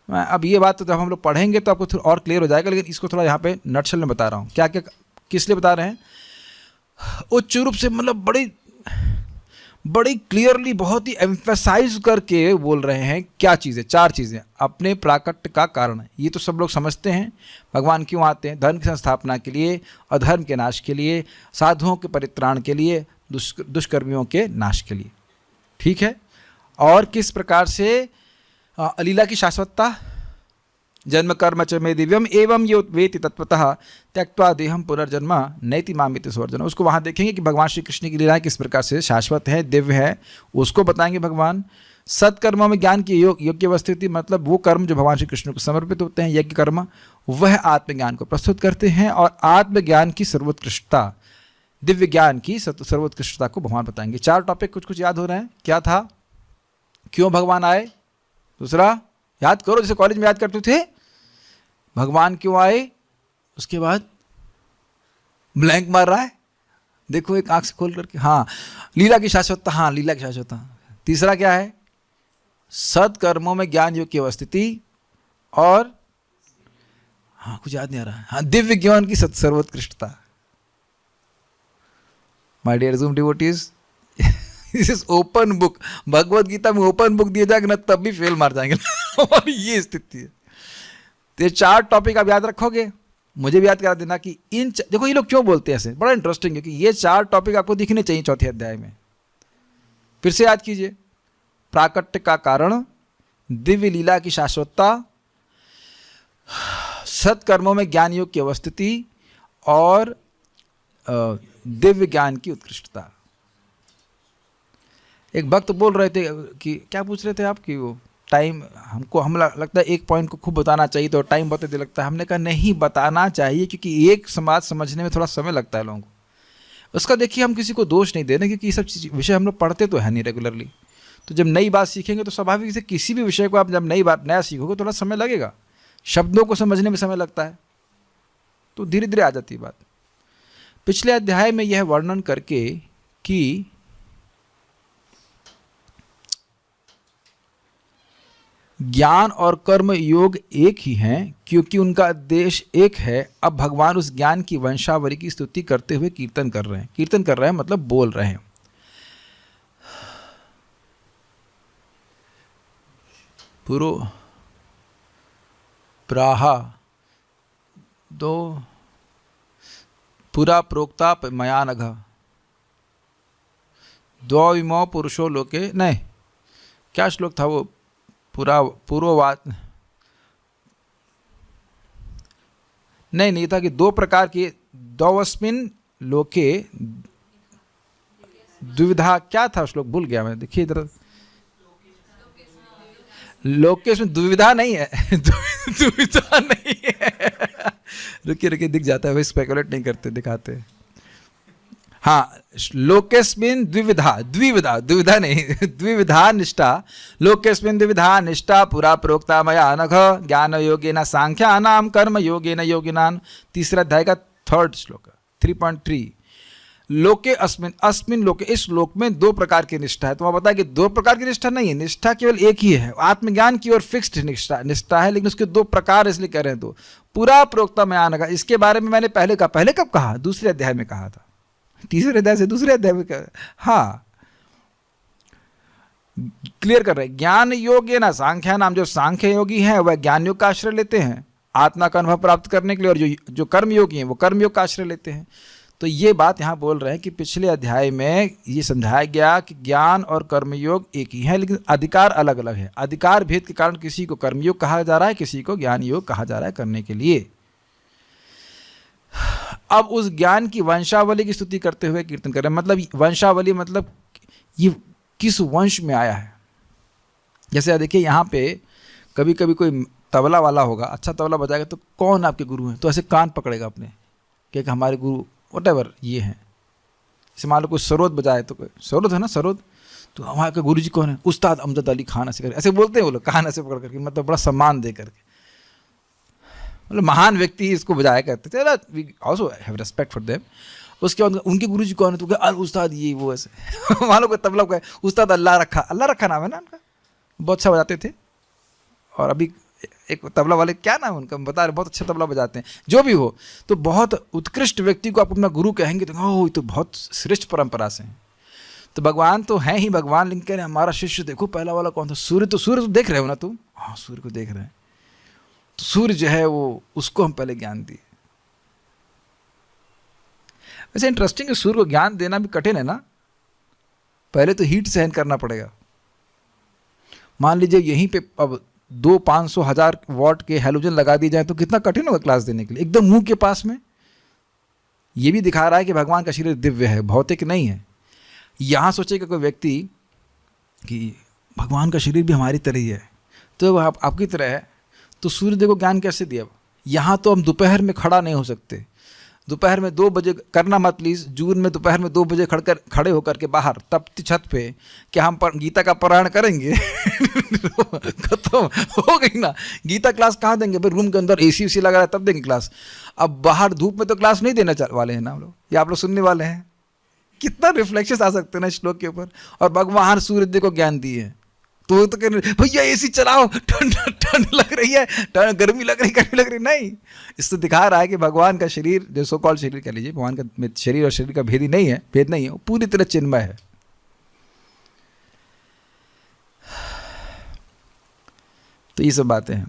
अब ये बात तो जब हम लोग पढ़ेंगे तो आपको थोड़ा और क्लियर हो जाएगा, लेकिन इसको थोड़ा यहाँ पे नटशल में बता रहा हूँ। क्या क्या किस लिए बता रहे हैं? उच्च रूप से मतलब बड़ी क्लियरली, बहुत ही एम्फेसाइज करके बोल रहे हैं क्या चीज़ें, चार चीज़ें अपने प्राकट्य का कारण। ये तो सब लोग समझते हैं, भगवान क्यों आते हैं? धर्म की संस्थापना के लिए, अधर्म के नाश के लिए, साधुओं के परित्राण के लिए, दुष्कर्मियों के नाश के लिए, ठीक है? और किस प्रकार से लीला की शाश्वतता, जन्म कर्म च मे दिव्यम एवं यो वेति तत्वतः त्यक्त्वा देहम पुनर्जन्म नैति मामिति स्वर्जन। उसको वहाँ देखेंगे कि भगवान श्री कृष्ण की लीलाएं किस प्रकार से शाश्वत है, दिव्य है, उसको बताएंगे भगवान। सत्कर्मों में ज्ञान की योग्य अवस्थिति, मतलब वो कर्म जो भगवान श्री कृष्ण को समर्पित होते हैं, यज्ञ कर्म, वह आत्मज्ञान को प्रस्तुत करते हैं, और आत्मज्ञान की सर्वोत्कृष्टता, दिव्य ज्ञान की सर्वोत्कृष्टता को भगवान बताएंगे। चार टॉपिक कुछ याद हो रहे हैं? क्या था? क्यों भगवान आए? दूसरा याद करो, जैसे कॉलेज में याद करते थे, भगवान क्यों आए? उसके बाद ब्लैंक मार रहा है, देखो एक आंख से खोल करके। हाँ, लीला की शाश्वतता, हाँ लीला की शाश्वतता। तीसरा क्या है? सत्कर्मों में ज्ञान योग की अवस्थिति, और हाँ कुछ याद नहीं आ रहा है, हाँ दिव्य ज्ञान की सर्वोत्कृष्टता। My dear zoom devotees, this is open book. Bhagavad Gita में ओपन बुक दिया जाएगा ना तब भी फेल मार जाएंगे और ये स्थिति है। तो ये चार टॉपिक आप याद रखोगे, मुझे भी याद करा देना कि देखो ये लोग क्यों बोलते हैं ऐसे, बड़ा इंटरेस्टिंग है कि ये चार टॉपिक आपको दिखने चाहिए चौथे अध्याय में। फिर से याद कीजिए, प्राकट्य का कारण, दिव्य लीला की शाश्वतता, सत्कर्मों में ज्ञान योग की अवस्थिति, और दिव्य ज्ञान की उत्कृष्टता। एक भक्त बोल रहे थे कि क्या पूछ रहे थे आप कि वो टाइम हमको लगता है एक पॉइंट को खूब बताना चाहिए, तो टाइम बहुत देर लगता है। हमने कहा नहीं बताना चाहिए, क्योंकि एक समाज समझने में थोड़ा समय लगता है लोगों को। उसका देखिए हम किसी को दोष नहीं दे रहे, क्योंकि ये सब विषय हम लोग पढ़ते तो है नहीं रेगुलरली। तो जब नई बात सीखेंगे तो स्वाभाविक से किसी भी विषय को आप जब नया सीखोगे थोड़ा समय लगेगा, शब्दों को समझने में समय लगता है, तो धीरे धीरे आ जाती है बात। पिछले अध्याय में यह वर्णन करके कि ज्ञान और कर्म योग एक ही हैं, क्योंकि उनका उद्देश्य एक है। अब भगवान उस ज्ञान की वंशावली की स्तुति करते हुए कीर्तन कर रहे हैं। कीर्तन कर रहे हैं मतलब बोल रहे हैं। पुरो प्राह दो पुरा प्रोक्ता मया नघ द्वविमो पुरुषो लोके, नहीं क्या श्लोक था वो, पूर्ववाद नहीं था कि दो प्रकार की, द्वस्मिन् लोके द्विविधा, क्या था श्लोक भूल गया मैं, देखिए इधर, लोकेश में द्विविधा नहीं है दुविधा नहीं है रुकिए दिख जाता है, वही स्पेकुलेट नहीं करते, दिखाते। हाँ, लोकेस्मिन द्विविधा नहीं द्विविधा निष्ठा, लोकेस्मिन द्विविधा निष्ठा पुरा प्रोक्ता मया नघ ज्ञान योगेन सांख्यानाम कर्म योगेन योगिनान। तीसरा अध्याय का 3rd श्लोक 3.3। लोके अस्मिन लोके, इस लोक में दो प्रकार की निष्ठा है। तो वहाँ बताया कि दो प्रकार की निष्ठा नहीं है, निष्ठा केवल एक ही है, आत्मज्ञान की ओर फिक्स्ड निष्ठा है, लेकिन उसके दो प्रकार इसलिए कह रहे हैं। तो पूरा प्रोक्ता मया नघ, इसके बारे में मैंने पहले कब कहा, दूसरे अध्याय में कहा था, तीसरे अध्याय से दूसरे अध्याय में कहा। हाँ, क्लियर कर रहे हैं। ज्ञान योग ना सांख्या नाम, जो सांख्य योगी हैं वह ज्ञान योग का आश्रय लेते हैं आत्मा का अनुभव प्राप्त करने के लिए, और जो कर्म योगी हैं वो कर्म योग का आश्रय लेते हैं। तो ये बात यहाँ बोल रहे हैं कि पिछले अध्याय में ये समझाया गया कि ज्ञान और कर्मयोग एक ही है, लेकिन अधिकार अलग अलग है। अधिकार भेद के कारण किसी को कर्मयोग कहा जा रहा है, किसी को ज्ञान योग कहा जा रहा है करने के लिए। अब उस ज्ञान की वंशावली की स्तुति करते हुए कीर्तन करें। मतलब वंशावली मतलब ये किस वंश में आया है। जैसे देखिए यहाँ पे कभी कभी कोई तबला वाला होगा, अच्छा तबला बजाएगा, तो कौन आपके गुरु हैं, तो ऐसे कान पकड़ेगा अपने कि हमारे गुरु वटेवर ये हैं। जैसे मान लो कोई सरोद बजाए, तो कोई सरोद है ना, सरोद, तो हमारे के गुरु जी कौन है, उस्ताद अमजद अली खान, ऐसे करके ऐसे बोलते हैं वो लोग, कान ऐसे पकड़ करके, मतलब बड़ा सम्मान दे करके, मतलब महान व्यक्ति इसको बजाया करते थे। We also have respect for them. उसके बाद उनके गुरु जी कौन है, तो क्या उस्ताद ये वो ऐसे मान लो कोई तबला का उस्ताद अल्लाह रखा नाम है ना उनका, बहुत अच्छा बजाते थे। और अभी एक तबला वाले, क्या नाम उनका बता रहे, बहुत अच्छा तबला बजाते हैं। जो भी हो, तो बहुत उत्कृष्ट व्यक्ति को आप अपना गुरु कहेंगे तो ओह ये तो बहुत श्रेष्ठ परंपरा से हैं। तो भगवान तो हैं ही भगवान, लेकिन कह रहे हैं हमारा शिष्य देखो पहला वाला कौन था, सूर्य तो देख रहे हो ना तुम, हाँ सूर्य को देख रहे हैं, तो सूर्य जो है वो, उसको हम पहले ज्ञान दिए। वैसे इंटरेस्टिंग है, सूर्य को ज्ञान देना भी कठिन है ना, पहले तो हीट सहन करना पड़ेगा। मान लीजिए यहीं पे अब 200, 500, 1000 वॉट के हैलोजन लगा दिए जाए तो कितना कठिन होगा क्लास देने के लिए, एकदम मुंह के पास में। ये भी दिखा रहा है कि भगवान का शरीर दिव्य है, भौतिक नहीं है। यहाँ सोचेगा कोई व्यक्ति कि भगवान का शरीर भी हमारी तरह ही है, तो आपकी तरह है, तो सूर्यदेव को ज्ञान कैसे दिया। यहाँ तो हम दोपहर में खड़ा नहीं हो सकते, दोपहर में 2 बजे करना मत प्लीज़, जून में दोपहर में 2 बजे खड़े होकर के बाहर तपती छत पे क्या हम गीता का पारायण करेंगे खत्म हो गई ना। गीता क्लास कहाँ देंगे भाई, रूम के अंदर एसी लगा रहा है तब देंगे क्लास। अब बाहर धूप में तो क्लास नहीं देने वाले हैं ना हम लोग, या आप लोग सुनने वाले हैं। कितना रिफ्लेक्शन आ सकते हैं ना श्लोक के ऊपर। और भगवान सूर्यदेव को ज्ञान दिए हैं, तो वो तो कह रहे भैया एसी चलाओ, ठंड लग रही है, गर्मी लग रही नहीं। इससे दिखा रहा है कि भगवान का शरीर, जो सो कॉल्ड शरीर कह लीजिए, भगवान का शरीर और शरीर का भेद नहीं है, वो पूरी तरह चिन्मय है। तो ये सब बातें हैं।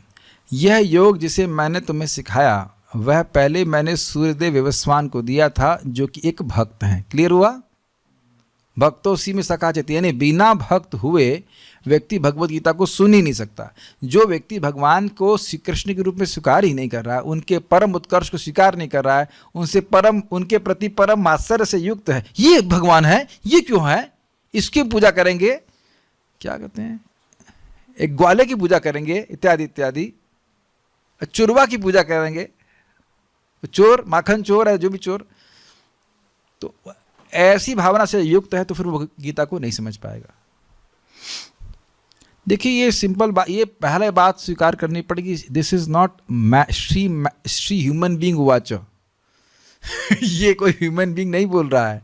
यह योग जिसे मैंने तुम्हें सिखाया वह पहले मैंने सूर्यदेव विवस्वान को दिया था, जो कि एक भक्त हैं। क्लियर हुआ। भक्तों सी में सका चेती, यानी बिना भक्त हुए व्यक्ति भगवत गीता को सुन ही नहीं सकता। जो व्यक्ति भगवान को श्री कृष्ण के रूप में स्वीकार ही नहीं कर रहा है, उनके परम उत्कर्ष को स्वीकार नहीं कर रहा है, उनके प्रति परम मात्सर्य से युक्त है, ये भगवान है, ये क्यों है, इसकी पूजा करेंगे, क्या कहते हैं, एक ग्वाले की पूजा करेंगे, इत्यादि इत्यादि, चुरवा की पूजा करेंगे, चोर माखन चोर है जो भी चोर, तो ऐसी भावना से युक्त है तो फिर वो गीता को नहीं समझ पाएगा। देखिए ये सिंपल बात, ये पहले बात स्वीकार करनी पड़ेगी, this is not Shri human being watch ये कोई ह्यूमन बीइंग नहीं बोल रहा है,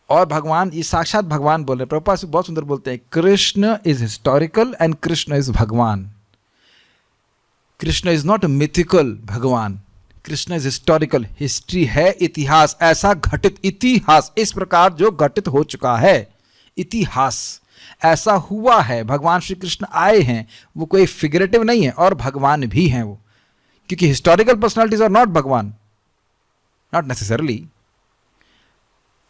और भगवान, ये साक्षात भगवान बोल रहे हैं। प्रभुपाद से बहुत सुंदर बोलते हैं, Krishna is historical and Krishna is भगवान। कृष्ण इज नॉट मिथिकल भगवान, कृष्ण इज हिस्टोरिकल, हिस्ट्री है, इतिहास, ऐसा घटित इतिहास, इस प्रकार जो घटित हो चुका है, इतिहास ऐसा हुआ है, भगवान श्री कृष्ण आए हैं, वो कोई फिगरेटिव नहीं है, और भगवान भी हैं वो, क्योंकि हिस्टोरिकल पर्सनालिटीज आर नॉट भगवान, नॉट नेसेसरली।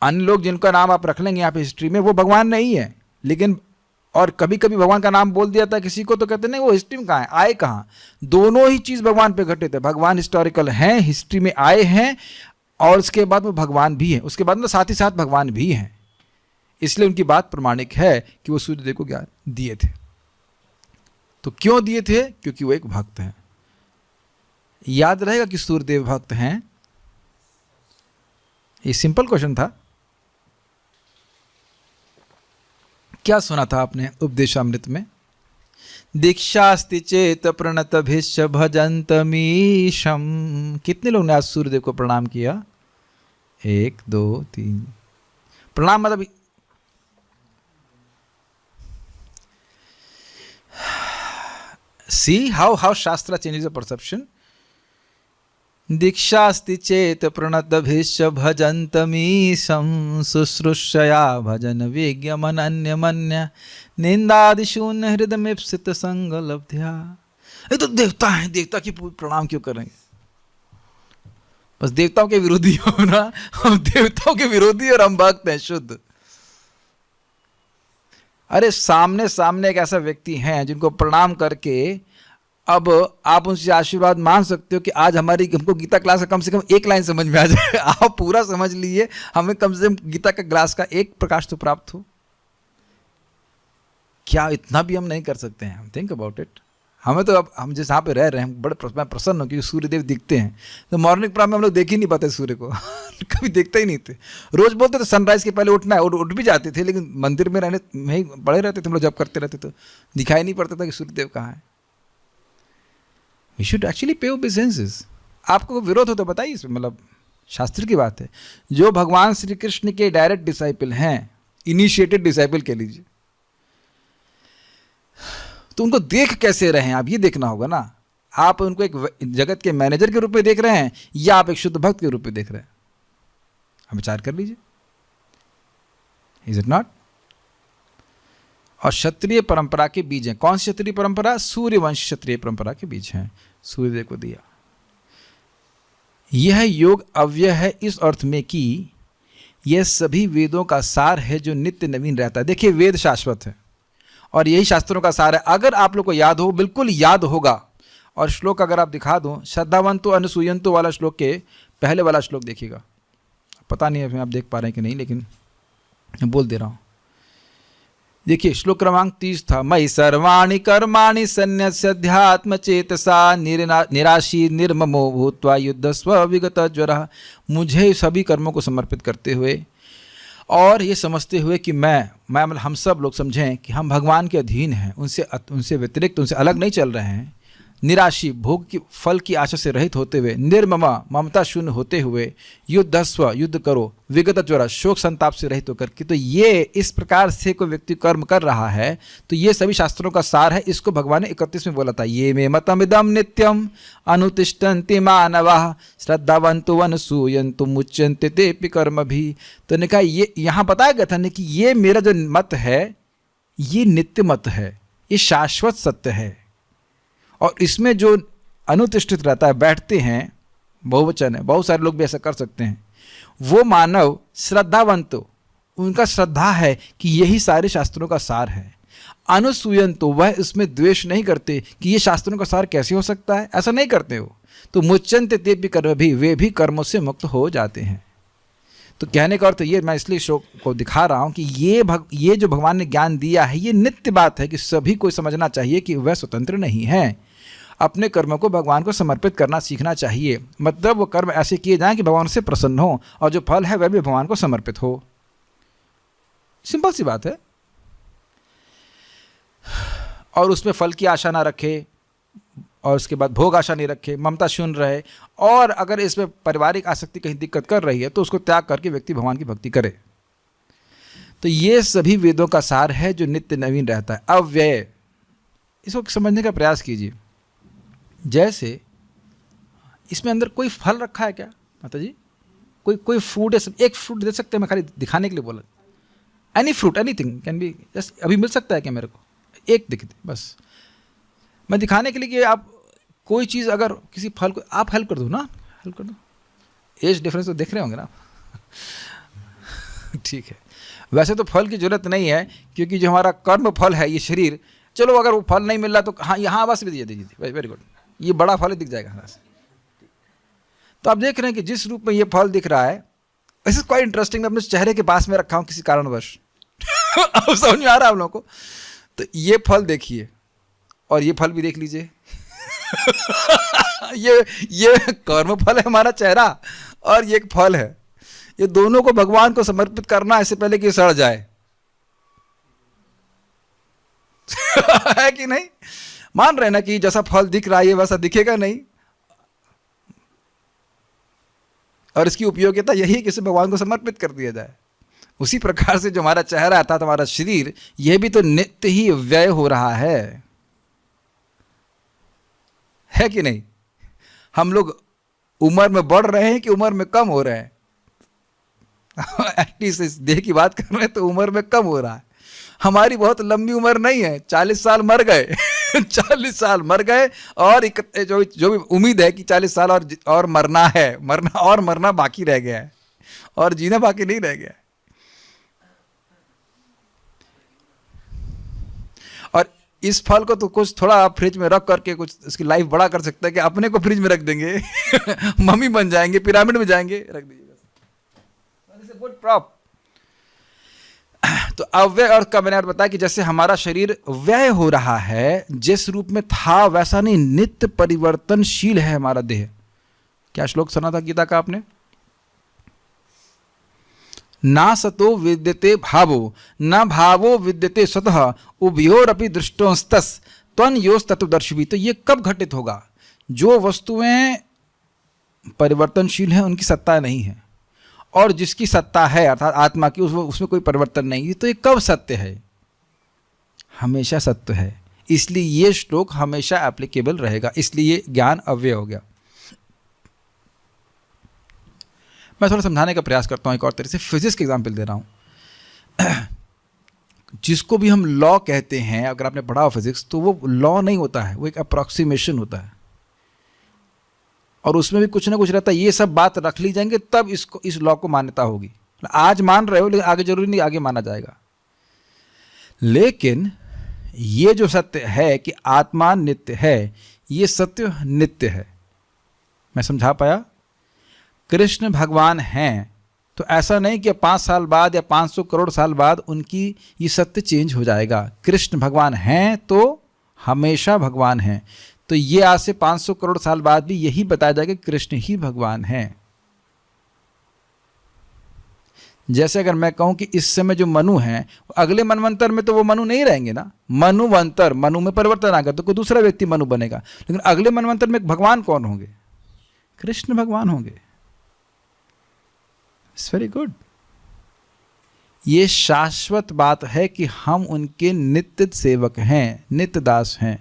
अन्य लोग जिनका नाम आप रख लेंगे यहाँ पे हिस्ट्री में, वो भगवान नहीं है, लेकिन और कभी कभी भगवान का नाम बोल दिया था किसी को तो कहते नहीं वो हिस्ट्री में कहाँ है, आए कहाँ। दोनों ही चीज भगवान पे घटित है, भगवान हिस्टोरिकल हैं, हिस्ट्री में आए हैं, और उसके बाद वो भगवान भी हैं, उसके बाद में साथ ही साथ भगवान भी हैं। इसलिए उनकी बात प्रमाणिक है कि वो सूर्यदेव को ज्ञान दिए थे। तो क्यों दिए थे? क्योंकि वो एक भक्त हैं। याद रहेगा कि सूर्यदेव भक्त हैं? ये सिंपल क्वेश्चन था। क्या सुना था आपने उपदेशामृत में? दीक्षास्ति चेत प्रणतभिश्च भजन्तमीशम। कितने लोग ने आज सूर्यदेव को प्रणाम किया? 1 2 3। प्रणाम मतलब see how Shastra changes the perception. दीक्षास्ति चेत प्रणतभिश्च भजन्तमीशं शुश्रूषया भजन विज्ञमनन्यमन्य निंदादिशून्य हृदयमीप्सित संगलब्ध्या। ये तो देवता है, देवता की प्रणाम क्यों करेंगे? बस देवताओं के विरोधी हो ना, हम देवताओं के विरोधी और हम भक्त हैं शुद्ध। अरे सामने सामने एक ऐसा व्यक्ति है जिनको प्रणाम करके अब आप उनसे आशीर्वाद मान सकते हो कि आज हमको गीता क्लास का कम से कम एक लाइन समझ में आ जाए। आप पूरा समझ लिए, हमें कम से कम गीता का ग्लास का एक प्रकाश तो प्राप्त हो। क्या इतना भी हम नहीं कर सकते हैं? Think about it. हमें तो अब हम जिस यहाँ पे रह रहे हैं, बड़े मैं प्रसन्न हूँ क्योंकि सूर्यदेव दिखते हैं। तो मॉर्निंग प्राम में हम लोग देख ही नहीं पाते सूर्य को। कभी देखते ही नहीं थे। रोज बोलते थे सनराइज के पहले उठना है, और उठ भी जाते थे, लेकिन मंदिर में रहने में ही पड़े रहते थे हम लोग, जब करते रहते तो दिखाई नहीं पड़ता था कि सूर्यदेव कहाँ है। वी शुड एक्चुअली पे ओबेसेंसेस। आपको विरोध हो तो बताइए, इसमें मतलब शास्त्र की बात है। जो भगवान श्री कृष्ण के डायरेक्ट डिसाइपल हैं, इनिशिएटेड डिसाइपल कह लीजिए, तो उनको देख कैसे रहे हैं आप ये देखना होगा ना। आप उनको एक जगत के मैनेजर के रूप में देख रहे हैं या आप एक शुद्ध भक्त के रूप में देख रहे हैं? आप विचार कर लीजिए। Is it not? और क्षत्रिय परंपरा के बीज हैं। कौन सी क्षत्रिय परंपरा? सूर्यवंश क्षत्रिय परंपरा के बीज हैं, सूर्यदेव को दिया। यह योग अव्यय है इस अर्थ में कि यह सभी वेदों का सार है जो नित्य नवीन रहता है। देखिए, वेद शाश्वत है और यही शास्त्रों का सार है। अगर आप लोग को याद हो, बिल्कुल याद होगा, और श्लोक अगर आप दिखा दो, श्रद्धावंतो अनुसूयंतो वाला श्लोक के पहले वाला श्लोक देखिएगा। पता नहीं है आप देख पा रहे हैं कि नहीं, लेकिन मैं बोल दे रहा हूँ। देखिए, श्लोक क्रमांक 30 था। मयि सर्वाणि कर्माणि सन्न्यस्याध्यात्म चेतसा निराशी निर्ममो भूत्वा युद्धस्व विगत ज्वरः। मुझे सभी कर्मों को समर्पित करते हुए और ये समझते हुए कि मैं मतलब हम सब लोग समझें कि हम भगवान के अधीन हैं, उनसे व्यतिरिक्त, उनसे अलग नहीं चल रहे हैं। निराशी, भोग की फल की आशा से रहित होते हुए, निर्ममा, ममता शून्य होते हुए, युद्धस्व, युद्ध करो, विगत ज्वरा, शोक संताप से रहित होकर के। तो ये इस प्रकार से कोई व्यक्ति कर्म कर रहा है तो ये सभी शास्त्रों का सार है। इसको भगवान ने 31 में बोला था, ये मे मतमिदं नित्यम अनुतिष्ठन्ति मानवाः श्रद्धावन्तो अनुसूयन्तो मुच्यन्ते तेऽपि कर्मभिः। तो ने कहा, ये यहाँ बताया गया था कि ये मेरा जो मत है ये नित्य मत है, ये शाश्वत सत्य है, और इसमें जो अनुतिष्ठित रहता है, बैठते हैं, बहुवचन है, बहुत सारे लोग भी ऐसा कर सकते हैं, वो मानव श्रद्धावंत, उनका श्रद्धा है कि यही सारे शास्त्रों का सार है। अनुसूयन, तो वह इसमें द्वेष नहीं करते कि ये शास्त्रों का सार कैसे हो सकता है, ऐसा नहीं करते हो। तो मुच्यन्ते तेऽपि कर्म भी, वे भी कर्मों से मुक्त हो जाते हैं। तो कहने का अर्थ ये, मैं इसलिए श्लोक को दिखा रहा हूँ कि ये जो भगवान ने ज्ञान दिया है, ये नित्य बात है कि सभी को समझना चाहिए कि वह स्वतंत्र नहीं है। अपने कर्मों को भगवान को समर्पित करना सीखना चाहिए। मतलब वो कर्म ऐसे किए जाएं कि भगवान से प्रसन्न हो, और जो फल है वह भी भगवान को समर्पित हो। सिंपल सी बात है। और उसमें फल की आशा ना रखे, और उसके बाद भोग आशा नहीं रखे, ममता शून्य रहे, और अगर इसमें पारिवारिक आसक्ति कहीं दिक्कत कर रही है तो उसको त्याग करके व्यक्ति भगवान की भक्ति करे। तो ये सभी वेदों का सार है जो नित्य नवीन रहता है, अव्यय। इसको समझने का प्रयास कीजिए। जैसे इसमें अंदर कोई फल रखा है क्या माता जी? कोई फ्रूट है, एक फ्रूट दे सकते हैं? मैं खाली दिखाने के लिए बोला। Any fruit anything can be, just अभी मिल सकता है क्या मेरे को, एक दिख बस मैं दिखाने के लिए कि आप कोई चीज़ अगर किसी फल को आप हेल्प कर दो ना, हेल्प कर दो, एज डिफरेंस तो देख रहे होंगे ना ठीक है। वैसे तो फल की जरूरत नहीं है क्योंकि जो हमारा कर्म फल है ये शरीर, चलो अगर वो फल नहीं मिल रहा तो हाँ यहाँ बस भी दीजिए, वेरी गुड, ये बड़ा फल दिख जाएगा हमारा से। तो आप देख रहे हैं कि जिस रूप में ये फल दिख रहा है, दिस इज क्वाइट इंटरेस्टिंग, मैं अपने चेहरे के पास में रखा हूँ किसी कारणवश अब समझ में आ रहा है आप लोगों को। तो ये फल देखिए और ये फल भी देख लीजिए ये कर्म फल है हमारा चेहरा और ये एक फल है, ये दोनों को भगवान को समर्पित करना इससे पहले कि सड़ जाए है कि नहीं? मान रहे ना कि जैसा फल दिख रहा है ये वैसा दिखेगा नहीं, और इसकी उपयोगिता यही है कि इसे भगवान को समर्पित कर दिया जाए। उसी प्रकार से जो हमारा चेहरा अर्थात हमारा शरीर, यह भी तो नित्य ही व्यय हो रहा है कि नहीं? हम लोग उम्र में बढ़ रहे हैं कि उम्र में कम हो रहे हैं एटलीस्ट इस देह की बात कर रहे हैं तो उम्र में कम हो रहा है। हमारी बहुत लंबी उम्र नहीं है, 40 साल मर गए 40 साल मर गए और जो भी उम्मीद है कि 40 साल और मरना है, मरना बाकी रह गया है और जीना बाकी नहीं रह गया है। और इस फल को तो कुछ थोड़ा आप फ्रिज में रख करके कुछ इसकी लाइफ बड़ा कर सकते हैं कि अपने को फ्रिज में रख देंगे मम्मी बन जाएंगे, पिरामिड में जाएंगे, रख दीजिएगा गुड प्रॉप। तो अव्यय अर्थ का मैंने बताया कि जैसे हमारा शरीर व्यय हो रहा है, जिस रूप में था वैसा नहीं, नित्य परिवर्तनशील है हमारा देह। क्या श्लोक सुना था गीता का आपने? ना सतो विद्यते भावो न भावो विद्यते स्वतः उभयोरपि दृष्टोस्तस त्वन्योस तत्वदर्शिवी। तो ये कब घटित होगा? जो वस्तुएं परिवर्तनशील हैं उनकी सत्ता नहीं है, और जिसकी सत्ता है अर्थात आत्मा की उसमें कोई परिवर्तन नहीं है। तो ये कब सत्य है? हमेशा सत्य है। इसलिए ये श्लोक हमेशा एप्लीकेबल रहेगा, इसलिए ज्ञान अव्यय हो गया। मैं थोड़ा समझाने का प्रयास करता हूँ, एक और तरह से फिजिक्स के एग्जाम्पल दे रहा हूँ। जिसको भी हम लॉ कहते हैं, अगर आपने पढ़ा हो फिजिक्स, तो वो लॉ नहीं होता है, वो एक अप्रॉक्सीमेशन होता है, और उसमें भी कुछ ना कुछ रहता है। ये सब बात रख ली जाएंगे तब इस लॉ को मान्यता होगी। आज मान रहे हो लेकिन आगे जरूरी नहीं आगे माना जाएगा। लेकिन ये जो सत्य है कि आत्मा नित्य है, ये सत्य नित्य है। मैं समझा पाया? कृष्ण भगवान हैं तो ऐसा नहीं कि 5 साल बाद या 500 करोड़ साल बाद उनकी ये सत्य चेंज हो जाएगा। कृष्ण भगवान हैं तो हमेशा भगवान हैं। तो ये आज से 500 करोड़ साल बाद भी यही बताया जाएगा कि कृष्ण ही भगवान हैं। जैसे अगर मैं कहूं कि इस समय जो मनु हैं, अगले मनवंतर में तो वो मनु नहीं रहेंगे ना। मनुवंतर, मनु में परिवर्तन आ गया तो कोई दूसरा व्यक्ति मनु बनेगा, लेकिन अगले मनवंतर में भगवान कौन होंगे? कृष्ण भगवान होंगे। It's very good. ये शाश्वत बात है कि हम उनके नित्य सेवक हैं, नित्य दास हैं।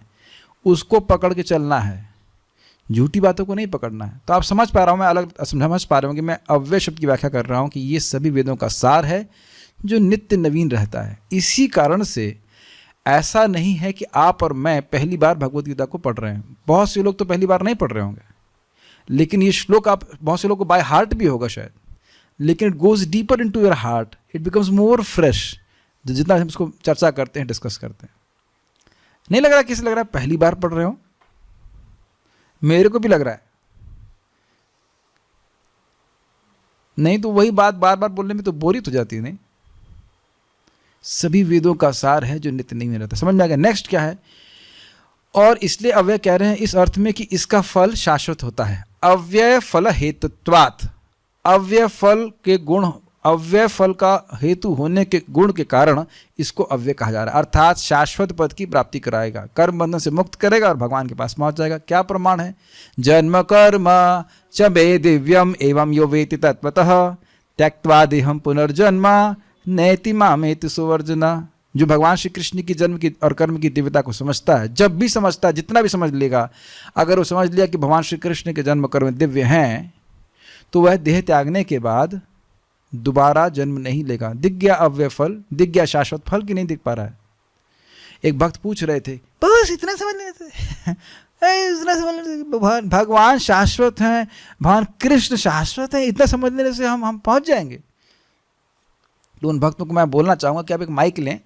उसको पकड़ के चलना है, झूठी बातों को नहीं पकड़ना है। तो आप समझ पा रहा हूँ, मैं अलग समझ पा रहा हूँ कि मैं अव्यय शब्द की व्याख्या कर रहा हूँ कि ये सभी वेदों का सार है जो नित्य नवीन रहता है। इसी कारण से ऐसा नहीं है कि आप और मैं पहली बार भगवद गीता को पढ़ रहे हैं। बहुत से लोग तो पहली बार नहीं पढ़ रहे होंगे, लेकिन ये श्लोक आप बहुत से लोग को बाय हार्ट भी होगा शायद, लेकिन it goes deeper into your heart, it becomes more fresh. जितना हम इसको चर्चा करते हैं, डिस्कस करते हैं, नहीं लग रहा किसे लग रहा है पहली बार पढ़ रहे हो? मेरे को भी लग रहा है। नहीं तो वही बात बार बार बोलने में तो बोरियत हो जाती है। नहीं, सभी वेदों का सार है जो नित्य नहीं रहता। समझ में आ गया? नेक्स्ट क्या है? और इसलिए अव्यय कह रहे हैं इस अर्थ में कि इसका फल शाश्वत होता है। अव्यय फल हेतुत्वात्, अव्यय फल के गुण, अव्यय फल का हेतु होने के गुण के कारण इसको अव्यय कहा जा रहा है। अर्थात शाश्वत पद की प्राप्ति कराएगा, कर्म बंधन से मुक्त करेगा और भगवान के पास पहुंच जाएगा। क्या प्रमाण है? जन्म कर्म च मे दिव्यम एवं यो वेति तत्वतः त्यक्त्वा देहम पुनर्जन्म नैति मामेति सुवर्जना। जो भगवान श्री कृष्ण की जन्म की और कर्म की दिव्यता को समझता है, जब भी समझता है, जितना भी समझ लेगा, अगर वो समझ लिया कि भगवान श्री कृष्ण के जन्म कर्म दिव्य हैं, तो वह देह त्यागने के बाद दोबारा जन्म नहीं लेगा। दिख गया अव्यय फल, दिख गया शाश्वत फल कि नहीं दिख पा रहा है? एक भक्त पूछ रहे थे, बस इतना समझ लेते इतना समझ लेते, भगवान शाश्वत हैं, भगवान कृष्ण शाश्वत है, इतना समझ लेने से हम पहुंच जाएंगे। तो उन भक्तों को मैं बोलना चाहूँगा कि आप एक माइक लें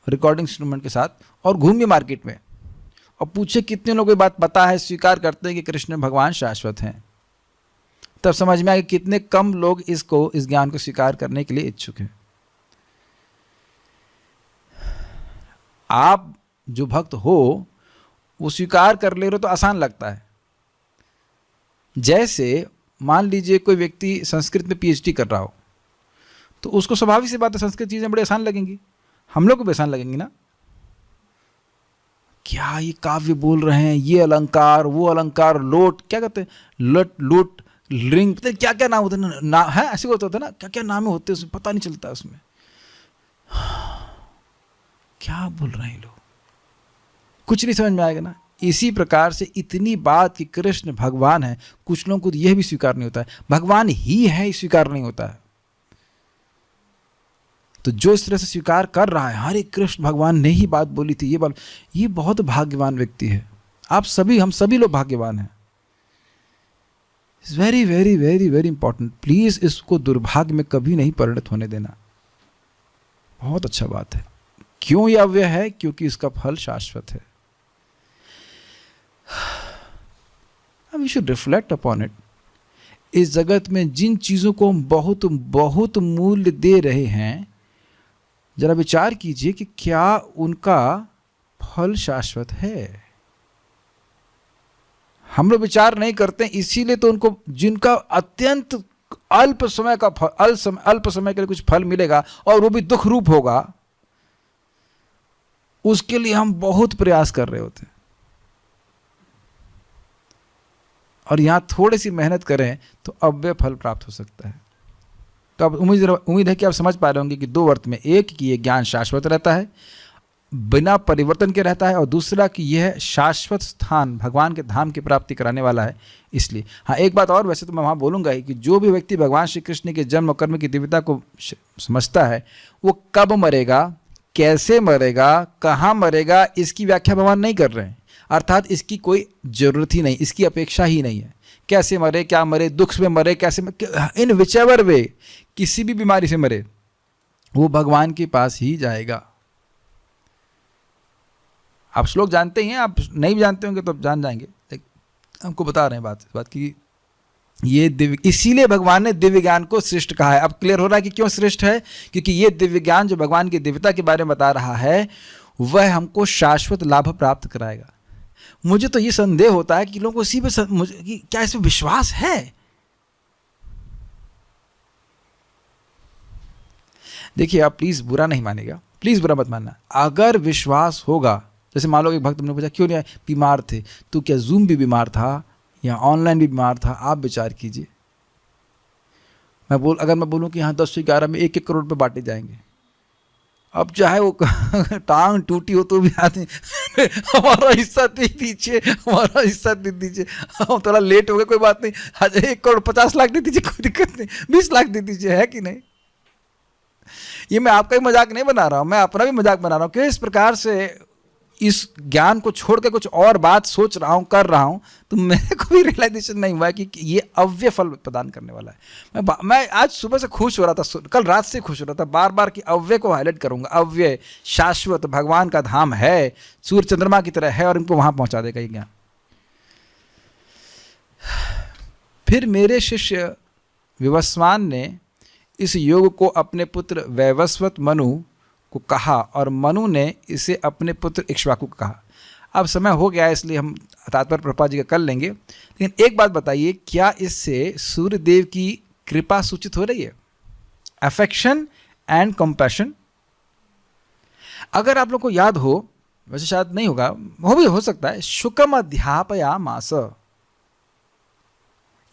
रिकॉर्डिंग इंस्ट्रूमेंट के साथ और घूमिए मार्केट में और पूछे कितने लोगों को बात पता है, स्वीकार करते हैं कि कृष्ण भगवान शाश्वत हैं। तब समझ में आएगा कितने कम लोग इस ज्ञान को स्वीकार करने के लिए इच्छुक हैं। आप जो भक्त हो वो स्वीकार कर ले रहे हो तो आसान लगता है। जैसे मान लीजिए कोई व्यक्ति संस्कृत में पीएचडी कर रहा हो तो उसको स्वाभाविक सी बात है संस्कृत चीज़ें बड़ी आसान लगेंगी, हम लोग को भी आसान लगेंगी ना। क्या ये काव्य बोल रहे हैं, ये अलंकार वो अलंकार, लोट क्या कहते हैं, लट लुट लिंग, पता क्या क्या नाम होते हैं ना, है ऐसे होता था ना, क्या क्या नाम होते हैं उसमें पता नहीं चलता उसमें। क्या बोल रहे हैं लोग, कुछ नहीं समझ में आएगा ना। इसी प्रकार से इतनी बात कि कृष्ण भगवान है, कुछ लोगों को यह भी स्वीकार नहीं होता है, भगवान ही है स्वीकार नहीं होता है। तो जो इस तरह से स्वीकार कर रहा है, हरे कृष्ण भगवान ने ही बात बोली थी, ये बहुत भाग्यवान व्यक्ति है। आप सभी, हम सभी लोग भाग्यवान हैं। It's very very very very important. Please इसको दुर्भाग्य में कभी नहीं परिणत होने देना। बहुत अच्छा बात है। क्यों यह अव्यय है? क्योंकि इसका फल शाश्वत है। We should reflect upon it. इस जगत में जिन चीजों को हम बहुत बहुत मूल्य दे रहे हैं, जरा विचार कीजिए कि क्या उनका फल शाश्वत है। हम लोग विचार नहीं करते, इसीलिए तो उनको, जिनका अत्यंत अल्प समय का फल, अल्प समय के लिए कुछ फल मिलेगा और वो भी दुख रूप होगा, उसके लिए हम बहुत प्रयास कर रहे होते हैं। और यहां थोड़ी सी मेहनत करें तो अव्यय फल प्राप्त हो सकता है। तो अब उम्मीद है कि आप समझ पा रहे होंगे कि दो अर्थ में, एक कि ये ज्ञान शाश्वत रहता है, बिना परिवर्तन के रहता है, और दूसरा कि यह शाश्वत स्थान भगवान के धाम की प्राप्ति कराने वाला है। इसलिए हाँ, एक बात और, वैसे तो मैं वहाँ बोलूँगा ही कि जो भी व्यक्ति भगवान श्री कृष्ण के जन्म और कर्म की दिव्यता को समझता है, वो कब मरेगा, कैसे मरेगा, कहाँ मरेगा, इसकी व्याख्या भगवान नहीं कर रहे हैं। अर्थात इसकी कोई ज़रूरत ही नहीं, इसकी अपेक्षा ही नहीं है। कैसे मरे, क्या मरे, दुख में मरे, कैसे इन विचेवर वे, किसी भी बीमारी से मरे, वो भगवान के पास ही जाएगा। आप श्लोक जानते ही हैं, आप नहीं भी जानते होंगे तो आप जान जाएंगे। हमको बता रहे हैं बात की ये दिव्य, इसीलिए भगवान ने दिव्य ज्ञान को श्रेष्ठ कहा है। अब क्लियर हो रहा है कि क्यों श्रेष्ठ है, क्योंकि ये दिव्य ज्ञान जो भगवान की दिव्यता के बारे में बता रहा है, वह हमको शाश्वत लाभ प्राप्त कराएगा। मुझे तो ये संदेह होता है कि लोगों को इसी पे कि क्या इसमें विश्वास है। देखिए, आप प्लीज बुरा नहीं मानेगा, प्लीज बुरा मत मानना। अगर विश्वास होगा, जैसे मान लो एक भक्त ने पूछा क्यों नहीं आए, बीमार थे, तो क्या जूम भी बीमार था या ऑनलाइन भी बीमार था, आप विचार कीजिए। अगर मैं बोलूं कि हाँ 10 से 11 में 1-1 करोड़ पे बांटे जाएंगे, अब चाहे वो टांग टूटी हो तो भी आते हमारा हिस्सा दे दीजिए, हमारा हिस्सा दे दीजिए, हम थोड़ा लेट हो गए कोई बात नहीं, 1 करोड़ 50 लाख दे दीजिए, कोई दिक्कत नहीं, 20 लाख दे दीजिए, है कि नहीं। ये मैं आपका भी मजाक नहीं बना रहा हूँ, मैं अपना भी मजाक बना रहा हूँ कि इस प्रकार से इस ज्ञान को छोड़ के कुछ और बात सोच रहा हूँ, कर रहा हूँ, तो मेरे को भी रियलाइजेशन नहीं हुआ कि ये अव्यय फल प्रदान करने वाला है। मैं आज सुबह से खुश हो रहा था, कल रात से खुश हो रहा था, बार बार कि अव्यय को हाईलाइट करूंगा। अव्यय शाश्वत भगवान का धाम है, सूर्य चंद्रमा की तरह है, और इनको वहां पहुंचा देगा ये ज्ञान। फिर मेरे शिष्य विवस्वान ने इस योग को अपने पुत्र वैवस्वत मनु को कहा, और मनु ने इसे अपने पुत्र इक्ष्वाकु को कहा। अब समय हो गया है, इसलिए हम तात्पर्य प्रभुपाद जी का कर लेंगे, लेकिन एक बात बताइए, क्या इससे सूर्यदेव की कृपा सूचित हो रही है? Affection and compassion. अगर आप लोग को याद हो, वैसे शायद नहीं होगा, हो सकता है, शुकम अध्यापयामास,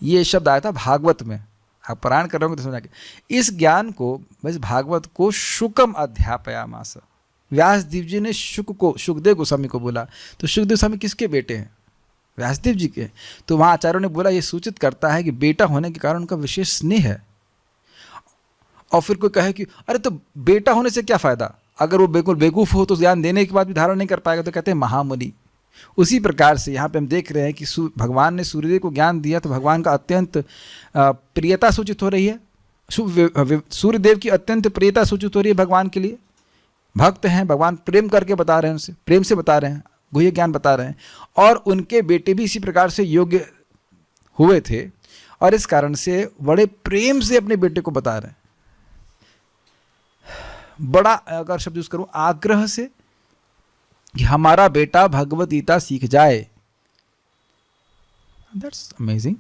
ये शब्द आया था भागवत में। आप पारायण कर रहे होंगे तो समझा के इस ज्ञान को, बस भागवत को शुकम अध्यापयामास, व्यासदेव जी ने सुखदेव गोस्वामी को बोला। तो सुखदेव गोस्वामी किसके बेटे हैं? व्यासदेव जी के। तो वहाँ आचार्यों ने बोला ये सूचित करता है कि बेटा होने के कारण उनका विशेष स्नेह है। और फिर कोई कहे कि अरे तो बेटा होने से क्या फ़ायदा, अगर वो बिल्कुल बेवकूफ़ हो तो ज्ञान देने के बाद भी धारण नहीं कर पाएगा, तो कहते हैं महामुनि। उसी प्रकार से यहाँ पे हम देख रहे हैं कि भगवान ने सूर्यदेव को ज्ञान दिया तो भगवान का अत्यंत प्रियता सूचित हो रही है, सूर्यदेव की अत्यंत प्रियता सूचित हो रही है भगवान के लिए। भक्त हैं, भगवान प्रेम करके बता रहे हैं, उनसे प्रेम से बता रहे हैं, गुह्य ज्ञान बता रहे हैं। और उनके बेटे भी इसी प्रकार से योग्य हुए थे और इस कारण से बड़े प्रेम से अपने बेटे को बता रहे हैं, बड़ा अगर शब्द यूज करूं आग्रह से कि हमारा बेटा भगवद गीता सीख जाए। That's amazing.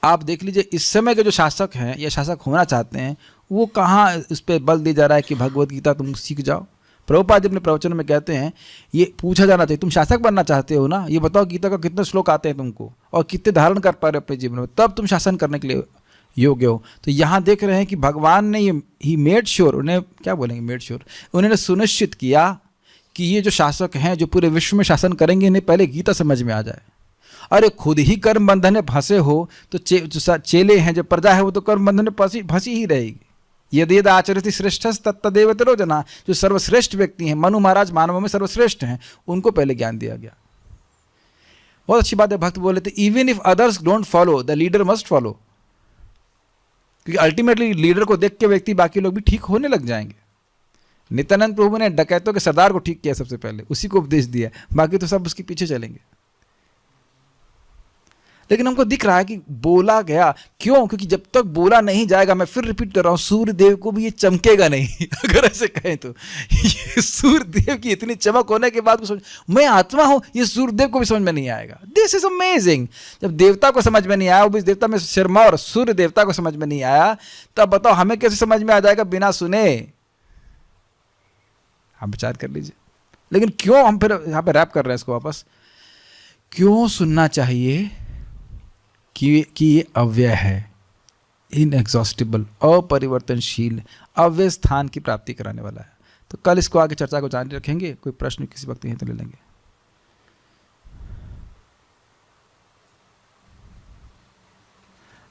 आप देख लीजिए इस समय के जो शासक हैं या शासक होना चाहते हैं वो कहाँ इस पर बल दिया जा रहा है कि भगवद गीता तुम सीख जाओ। प्रभुपाद अपने प्रवचन में कहते हैं ये पूछा जाना चाहिए, तुम शासक बनना चाहते हो ना, ये बताओ गीता का कितने श्लोक आते हैं तुमको और कितने धारण कर पा रहे हो अपने जीवन में, तब तुम शासन करने के लिए योग्य हो। तो यहाँ देख रहे हैं कि भगवान ने ये ही मेड श्योर, उन्हें क्या बोलेंगे मेड श्योर, उन्होंने सुनिश्चित किया कि ये जो शासक हैं जो पूरे विश्व में शासन करेंगे इन्हें पहले गीता समझ में आ जाए। अरे खुद ही कर्म बंधन में फंसे हो तो जो चेले हैं, जो प्रजा है वो तो कर्म बंधन में फंसी ही रहेगी। यदि यद आचरति श्रेष्ठस तत्तदेव तरो जना, जो सर्वश्रेष्ठ व्यक्ति हैं, मनु महाराज मानवों में सर्वश्रेष्ठ हैं, उनको पहले ज्ञान दिया गया। बहुत अच्छी बात है, भक्त बोले थे even if others don't follow the leader must follow, क्योंकि अल्टीमेटली लीडर को देख के व्यक्ति बाकी लोग भी ठीक होने लग जाएंगे। नित्यानंद प्रभु ने डकैतों के सरदार को ठीक किया सबसे पहले, उसी को उपदेश दिया, बाकी तो सब उसके पीछे चलेंगे। लेकिन हमको दिख रहा है कि बोला गया क्यों, क्योंकि जब तक बोला नहीं जाएगा, मैं फिर रिपीट कर रहा हूं, सूर्यदेव को भी ये चमकेगा नहीं। अगर ऐसे कहें तो ये सूर्यदेव की इतनी चमक होने के बाद समझ मैं आत्मा हूं, ये सूर्यदेव को भी समझ में नहीं आएगा। This is amazing. जब देवता को समझ में नहीं आया, वो भी देवता में शर्मा और सूर्य देवता को समझ में नहीं आया, तब बताओ हमें कैसे समझ में आ जाएगा बिना सुने। आप विचार कर लीजिए। लेकिन क्यों हम फिर यहाँ पे रैप कर रहे हैं इसको वापस, क्यों सुनना चाहिए कि ये अव्यय है, इनएग्जॉस्टिबल, अपरिवर्तनशील, अव्यय स्थान की प्राप्ति कराने वाला है। तो कल इसको आगे चर्चा को जारी रखेंगे। कोई प्रश्न किसी वक्त यहीं तो ले लेंगे।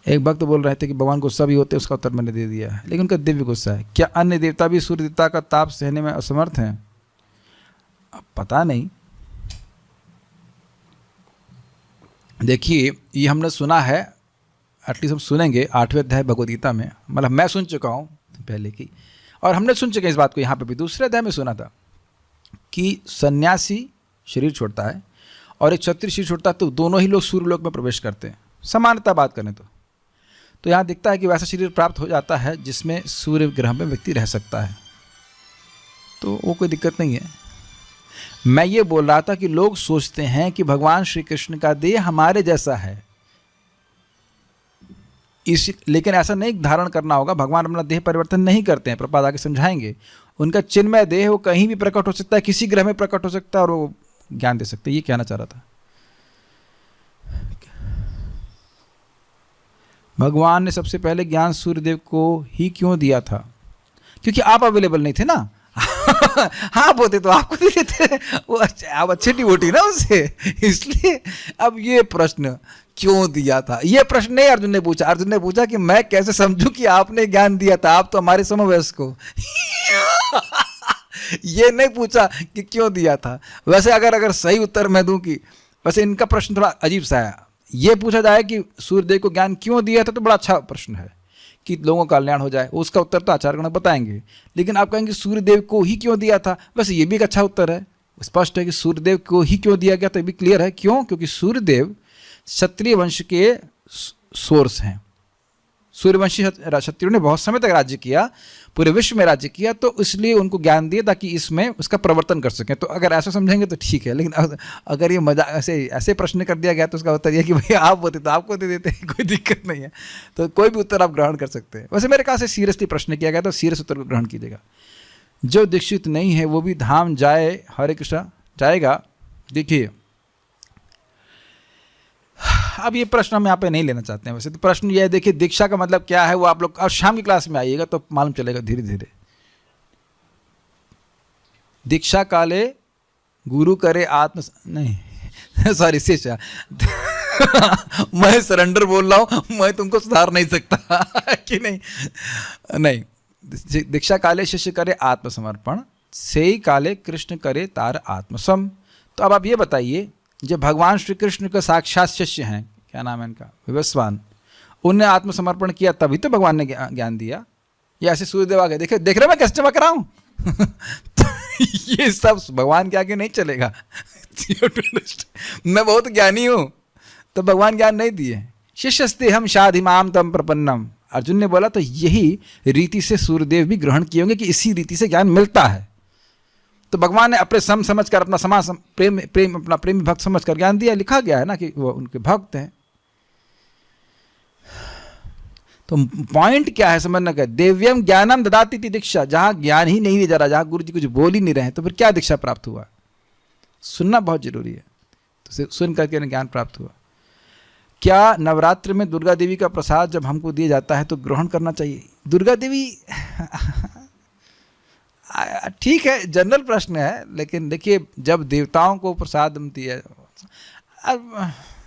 एक भक्त बोल रहे थे कि भगवान गुस्सा भी होते, उसका उत्तर मैंने दे दिया है, लेकिन उनका दिव्य गुस्सा है। क्या अन्य देवता भी सूर्य देवता का ताप सहने में असमर्थ हैं? अब पता नहीं। देखिए ये हमने सुना है, एटलीस्ट हम सुनेंगे 8वें अध्याय भगवद गीता में, मतलब मैं सुन चुका हूँ पहले की, और हमने सुन चुके हैं इस बात को यहाँ पे भी। दूसरे अध्याय में सुना था कि सन्यासी शरीर छोड़ता है और एक क्षत्रिय शरीर छोड़ता है, तो दोनों ही लोग सूर्यलोक में प्रवेश करते हैं। समानता बात करें तो यहाँ दिखता है कि वैसा शरीर प्राप्त हो जाता है जिसमें सूर्य ग्रह में व्यक्ति रह सकता है, तो वो कोई दिक्कत नहीं है। मैं ये बोल रहा था कि लोग सोचते हैं कि भगवान श्री कृष्ण का देह हमारे जैसा है, लेकिन ऐसा नहीं धारण करना होगा। भगवान अपना देह परिवर्तन नहीं करते हैं, प्रभुपाद आगे समझाएंगे। उनका चिन्मय देह वो कहीं भी प्रकट हो सकता है, किसी ग्रह में प्रकट हो सकता है और वो ज्ञान दे सकते हैं। ये कहना चाह रहा था। भगवान ने सबसे पहले ज्ञान सूर्यदेव को ही क्यों दिया था? क्योंकि आप अवेलेबल नहीं थे ना। हाँ बोलते तो आपको दे देते, वो आप अच्छे डिवोटी ना उससे, इसलिए। अब ये प्रश्न क्यों दिया था, ये प्रश्न नहीं अर्जुन ने पूछा। अर्जुन ने पूछा कि मैं कैसे समझूं कि आपने ज्ञान दिया था, आप तो हमारे समवयस्क हो। ये नहीं पूछा कि क्यों दिया था। वैसे अगर सही उत्तर मैं दूं कि वैसे इनका प्रश्न थोड़ा अजीब सा है। ये पूछा जाए कि सूर्यदेव को ज्ञान क्यों दिया था, तो बड़ा अच्छा प्रश्न है कि लोगों का कल्याण हो जाए, उसका उत्तर तो आचार्यगण बताएंगे। लेकिन आप कहेंगे सूर्यदेव को ही क्यों दिया था, वैसे ये भी एक अच्छा उत्तर है। स्पष्ट है कि सूर्यदेव को ही क्यों दिया गया, तो ये भी क्लियर है। क्यों? क्योंकि सूर्यदेव क्षत्रिय वंश के सोर्स हैं। सूर्यवंशी क्षत्रियों ने बहुत समय तक राज्य किया, पूरे विश्व में राज्य किया, तो इसलिए उनको ज्ञान दिया ताकि इसमें उसका प्रवर्तन कर सकें। तो अगर ऐसा समझेंगे तो ठीक है, लेकिन अगर ये मजा ऐसे प्रश्न कर दिया गया तो उसका उत्तर यह कि भैया आप बोलते तो आपको दे देते, कोई दिक्कत नहीं है। तो कोई भी उत्तर आप ग्रहण कर सकते हैं। वैसे मेरे ख्याल से सीरियसली प्रश्न किया गया तो सीरियस उत्तर को ग्रहण कीजिएगा। जो दीक्षित नहीं है वो भी धाम जाए, हरे कृष्णा जाएगा। देखिए अब ये प्रश्न हम यहाँ पे नहीं लेना चाहते हैं। वैसे तो प्रश्न ये है, देखिए दीक्षा का मतलब क्या है वो आप लोग अब शाम की क्लास में आइएगा तो मालूम चलेगा धीरे धीरे। दीक्षा काले गुरु करे आत्म नहीं सॉरी शिष्य मैं सरेंडर बोल रहा हूँ, मैं तुमको सुधार नहीं सकता कि नहीं? नहीं, दीक्षा काले शिष्य करे आत्मसमर्पण, से ही काले कृष्ण करे तार आत्मसम। तो अब आप ये बताइए, जब भगवान श्री कृष्ण का साक्षात शिष्य हैं, क्या नाम है इनका, विवस्वान, उनने आत्मसमर्पण किया तभी तो भगवान ने ज्ञान दिया। या ऐसे सूर्यदेव आ गए, देख रहे मैं कैसे चमक रहा हूँ तो ये सब भगवान के आगे नहीं चलेगा। मैं बहुत ज्ञानी हूँ, तो भगवान ज्ञान नहीं दिए। शिष्यस्ते हम शाधिमाम तम प्रपन्नम, अर्जुन ने बोला तो यही रीति से सूर्यदेव भी ग्रहण किए होंगे कि इसी रीति से ज्ञान मिलता है। तो भगवान ने अपने सम समझ कर, अपना समाज प्रेम अपना प्रेमी भक्त समझ कर ज्ञान दिया। लिखा गया है ना कि वो उनके भक्त हैं। तो पॉइंट क्या है समझना का, दिव्यम ज्ञानम ददाति थी दीक्षा, जहां ज्ञान ही नहीं दिया जा रहा, जहां गुरु जी कुछ बोल ही नहीं रहे, तो फिर क्या दीक्षा प्राप्त हुआ? सुनना बहुत जरूरी है, तो सुन करके ज्ञान प्राप्त हुआ। क्या नवरात्र में दुर्गा देवी का प्रसाद जब हमको दिया जाता है तो ग्रहण करना चाहिए? दुर्गा देवी ठीक है, जनरल प्रश्न है, लेकिन देखिए जब देवताओं को प्रसाद मिलती है,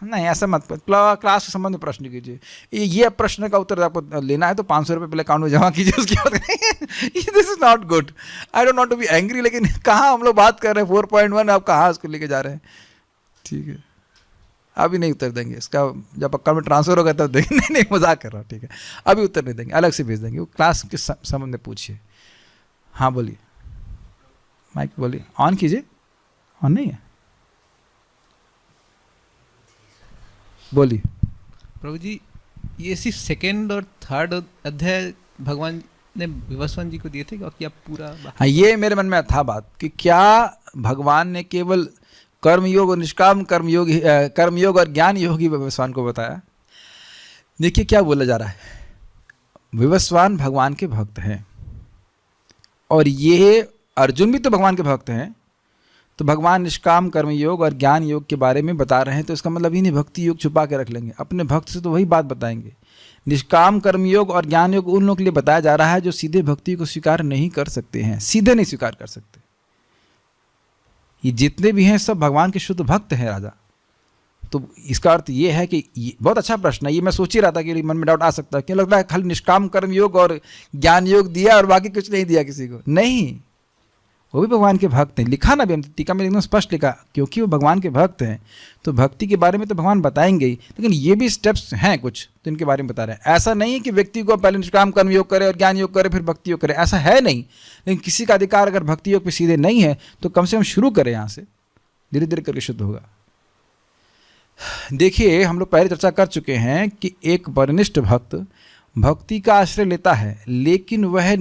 नहीं ऐसा मत, क्लास के संबंध में प्रश्न कीजिए। ये प्रश्न का उत्तर आपको लेना है तो 500 रुपये पहले अकाउंट में जमा कीजिए, उसके बाद this is not good, I don't not to be angry, लेकिन कहाँ हम लोग बात कर रहे हैं 4.1, आप कहाँ उसको लेके जा रहे हैं? ठीक है, अभी नहीं उत्तर देंगे इसका, जब अकाउंट में ट्रांसफर होगा तब देंगे। नहीं मजाक कर रहा हूँ, ठीक है, अभी उत्तर नहीं देंगे, अलग से भेज देंगे, वो क्लास के संबंध में पूछिए। हाँ बोलिए, माइक बोलिए, ऑन कीजिए, ऑन नहीं है, बोलिए।
प्रभु जी, ये सिर्फ सेकेंड और थर्ड अध्याय भगवान ने विवस्वान जी को दिए थे कि आप पूरा?
हाँ, ये मेरे मन में था बात कि क्या भगवान ने केवल कर्मयोग और निष्काम कर्मयोग और ज्ञान योग ही विवस्वान को बताया? देखिए क्या बोला जा रहा है, विवस्वान भगवान के भक्त हैं, और ये अर्जुन भी तो भगवान के भक्त हैं, तो भगवान निष्काम कर्मयोग और ज्ञान योग के बारे में बता रहे हैं, तो इसका मतलब ही नहीं भक्ति योग छुपा के रख लेंगे, अपने भक्त से तो वही बात बताएंगे। निष्काम कर्मयोग और ज्ञान योग उन लोगों के लिए बताया जा रहा है जो सीधे भक्ति को स्वीकार नहीं कर सकते हैं, सीधे नहीं स्वीकार कर सकते। ये जितने भी हैं सब भगवान के शुद्ध भक्त हैं राजा। तो इसका अर्थ ये है कि बहुत अच्छा प्रश्न है, ये मैं सोच ही रहा था कि मन में डाउट आ सकता है, क्यों लगता है खाली निष्काम कर्म योग और ज्ञान योग दिया और बाकी कुछ नहीं दिया किसी को? नहीं, वो भी भगवान के भक्त हैं। लिखा ना भी हम टीका में एकदम स्पष्ट लिखा, क्योंकि वो भगवान के भक्त हैं तो भक्ति के बारे में तो भगवान बताएंगे ही, लेकिन ये भी स्टेप्स हैं कुछ तो इनके बारे में बता रहे हैं। ऐसा नहीं है कि व्यक्ति को पहले निष्काम कर्म योग करे और ज्ञान योग करे फिर भक्ति योग करे, ऐसा है नहीं। लेकिन किसी का अधिकार अगर भक्ति योग पे सीधे नहीं है तो कम से कम शुरू करें यहाँ से, धीरे धीरे करके शुद्ध होगा। देखिए हम लोग पहले चर्चा कर चुके हैं कि एक वरिष्ठ भक्त भक्ति का आश्रय लेता है, लेकिन वह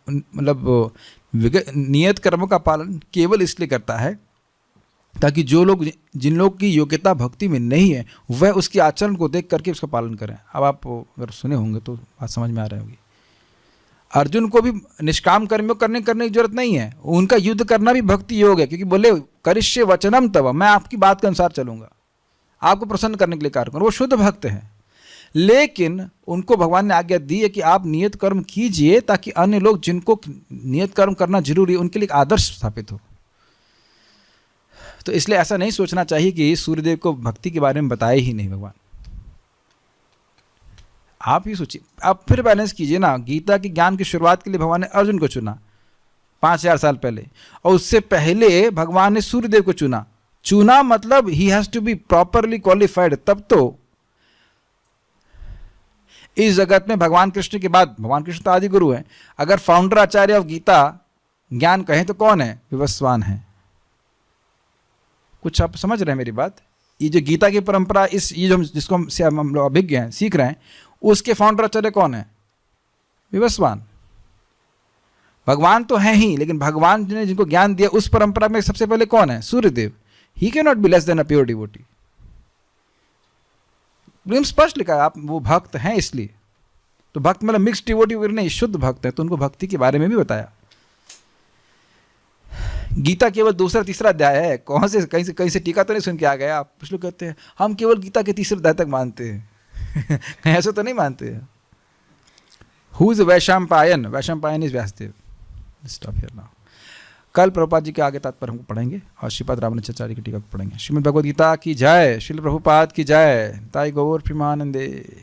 मतलब नियत कर्मों का पालन केवल इसलिए करता है ताकि जिन लोग की योग्यता भक्ति में नहीं है वह उसके आचरण को देख करके उसका पालन करें। अब आप अगर सुने होंगे तो बात समझ में आ रही होगी। अर्जुन को भी निष्काम कर्म करने की जरूरत नहीं है, उनका युद्ध करना भी भक्ति योग है, क्योंकि बोले करिष्य वचनम तव, मैं आपकी बात के अनुसार चलूंगा, आपको प्रसन्न करने के लिए कार्य करूँ। वो शुद्ध भक्त हैं, लेकिन उनको भगवान ने आज्ञा दी है कि आप नियत कर्म कीजिए ताकि अन्य लोग जिनको नियत कर्म करना जरूरी है उनके लिए आदर्श स्थापित हो। तो इसलिए ऐसा नहीं सोचना चाहिए कि सूर्यदेव को भक्ति के बारे में बताए ही नहीं भगवान। आप ही सोचिए, आप फिर बैलेंस कीजिए ना, गीता के ज्ञान की शुरुआत के लिए भगवान ने अर्जुन को चुना 5000 साल पहले, और उससे पहले भगवान ने सूर्यदेव को चुना मतलब ही has to be properly qualified. तब तो इस जगत में भगवान कृष्ण के बाद, भगवान कृष्ण तो आदि गुरु हैं, अगर फाउंडर आचार्य ऑफ गीता ज्ञान कहें तो कौन है? विवस्वान है। कुछ आप समझ रहे हैं मेरी बात? ये जो गीता की परंपरा, ये जो जिसको हम लोग अभिज्ञ हैं, सीख रहे हैं, उसके फाउंडर आचार्य कौन है? विवस्वान। भगवान तो है ही, लेकिन भगवान ने जिनको ज्ञान दिया उस परंपरा में सबसे पहले कौन है? Suryadev. He can not be less than a pure devotee. स्पष्ट लिखा है, आप वो भक्त हैं इसलिए। तो भक्त मतलब मिक्स डिवोटी नहीं, शुद्ध भक्त है, तो उनको भक्ति के बारे में भी बताया। गीता केवल दूसरा तीसरा अध्याय है, कहीं से टीका तो नहीं सुन के आ गया आप। कुछ लोग कहते हैं हम केवल गीता के तीसरे अध्याय तक मानते हैं ऐसा तो नहीं मानते हैं। Who is Vaishampayan? Vaishampayan is Vyasadev. Stop here now. कल प्रभुपाद जी के आगे तात्पर्य हमको पढ़ेंगे और श्रीपाद रामानुजाचार्य की टीका को पढ़ेंगे। श्रीमद् भगवद गीता की जय, श्रील प्रभुपाद की जय, ताई गौर प्रेमानंदे।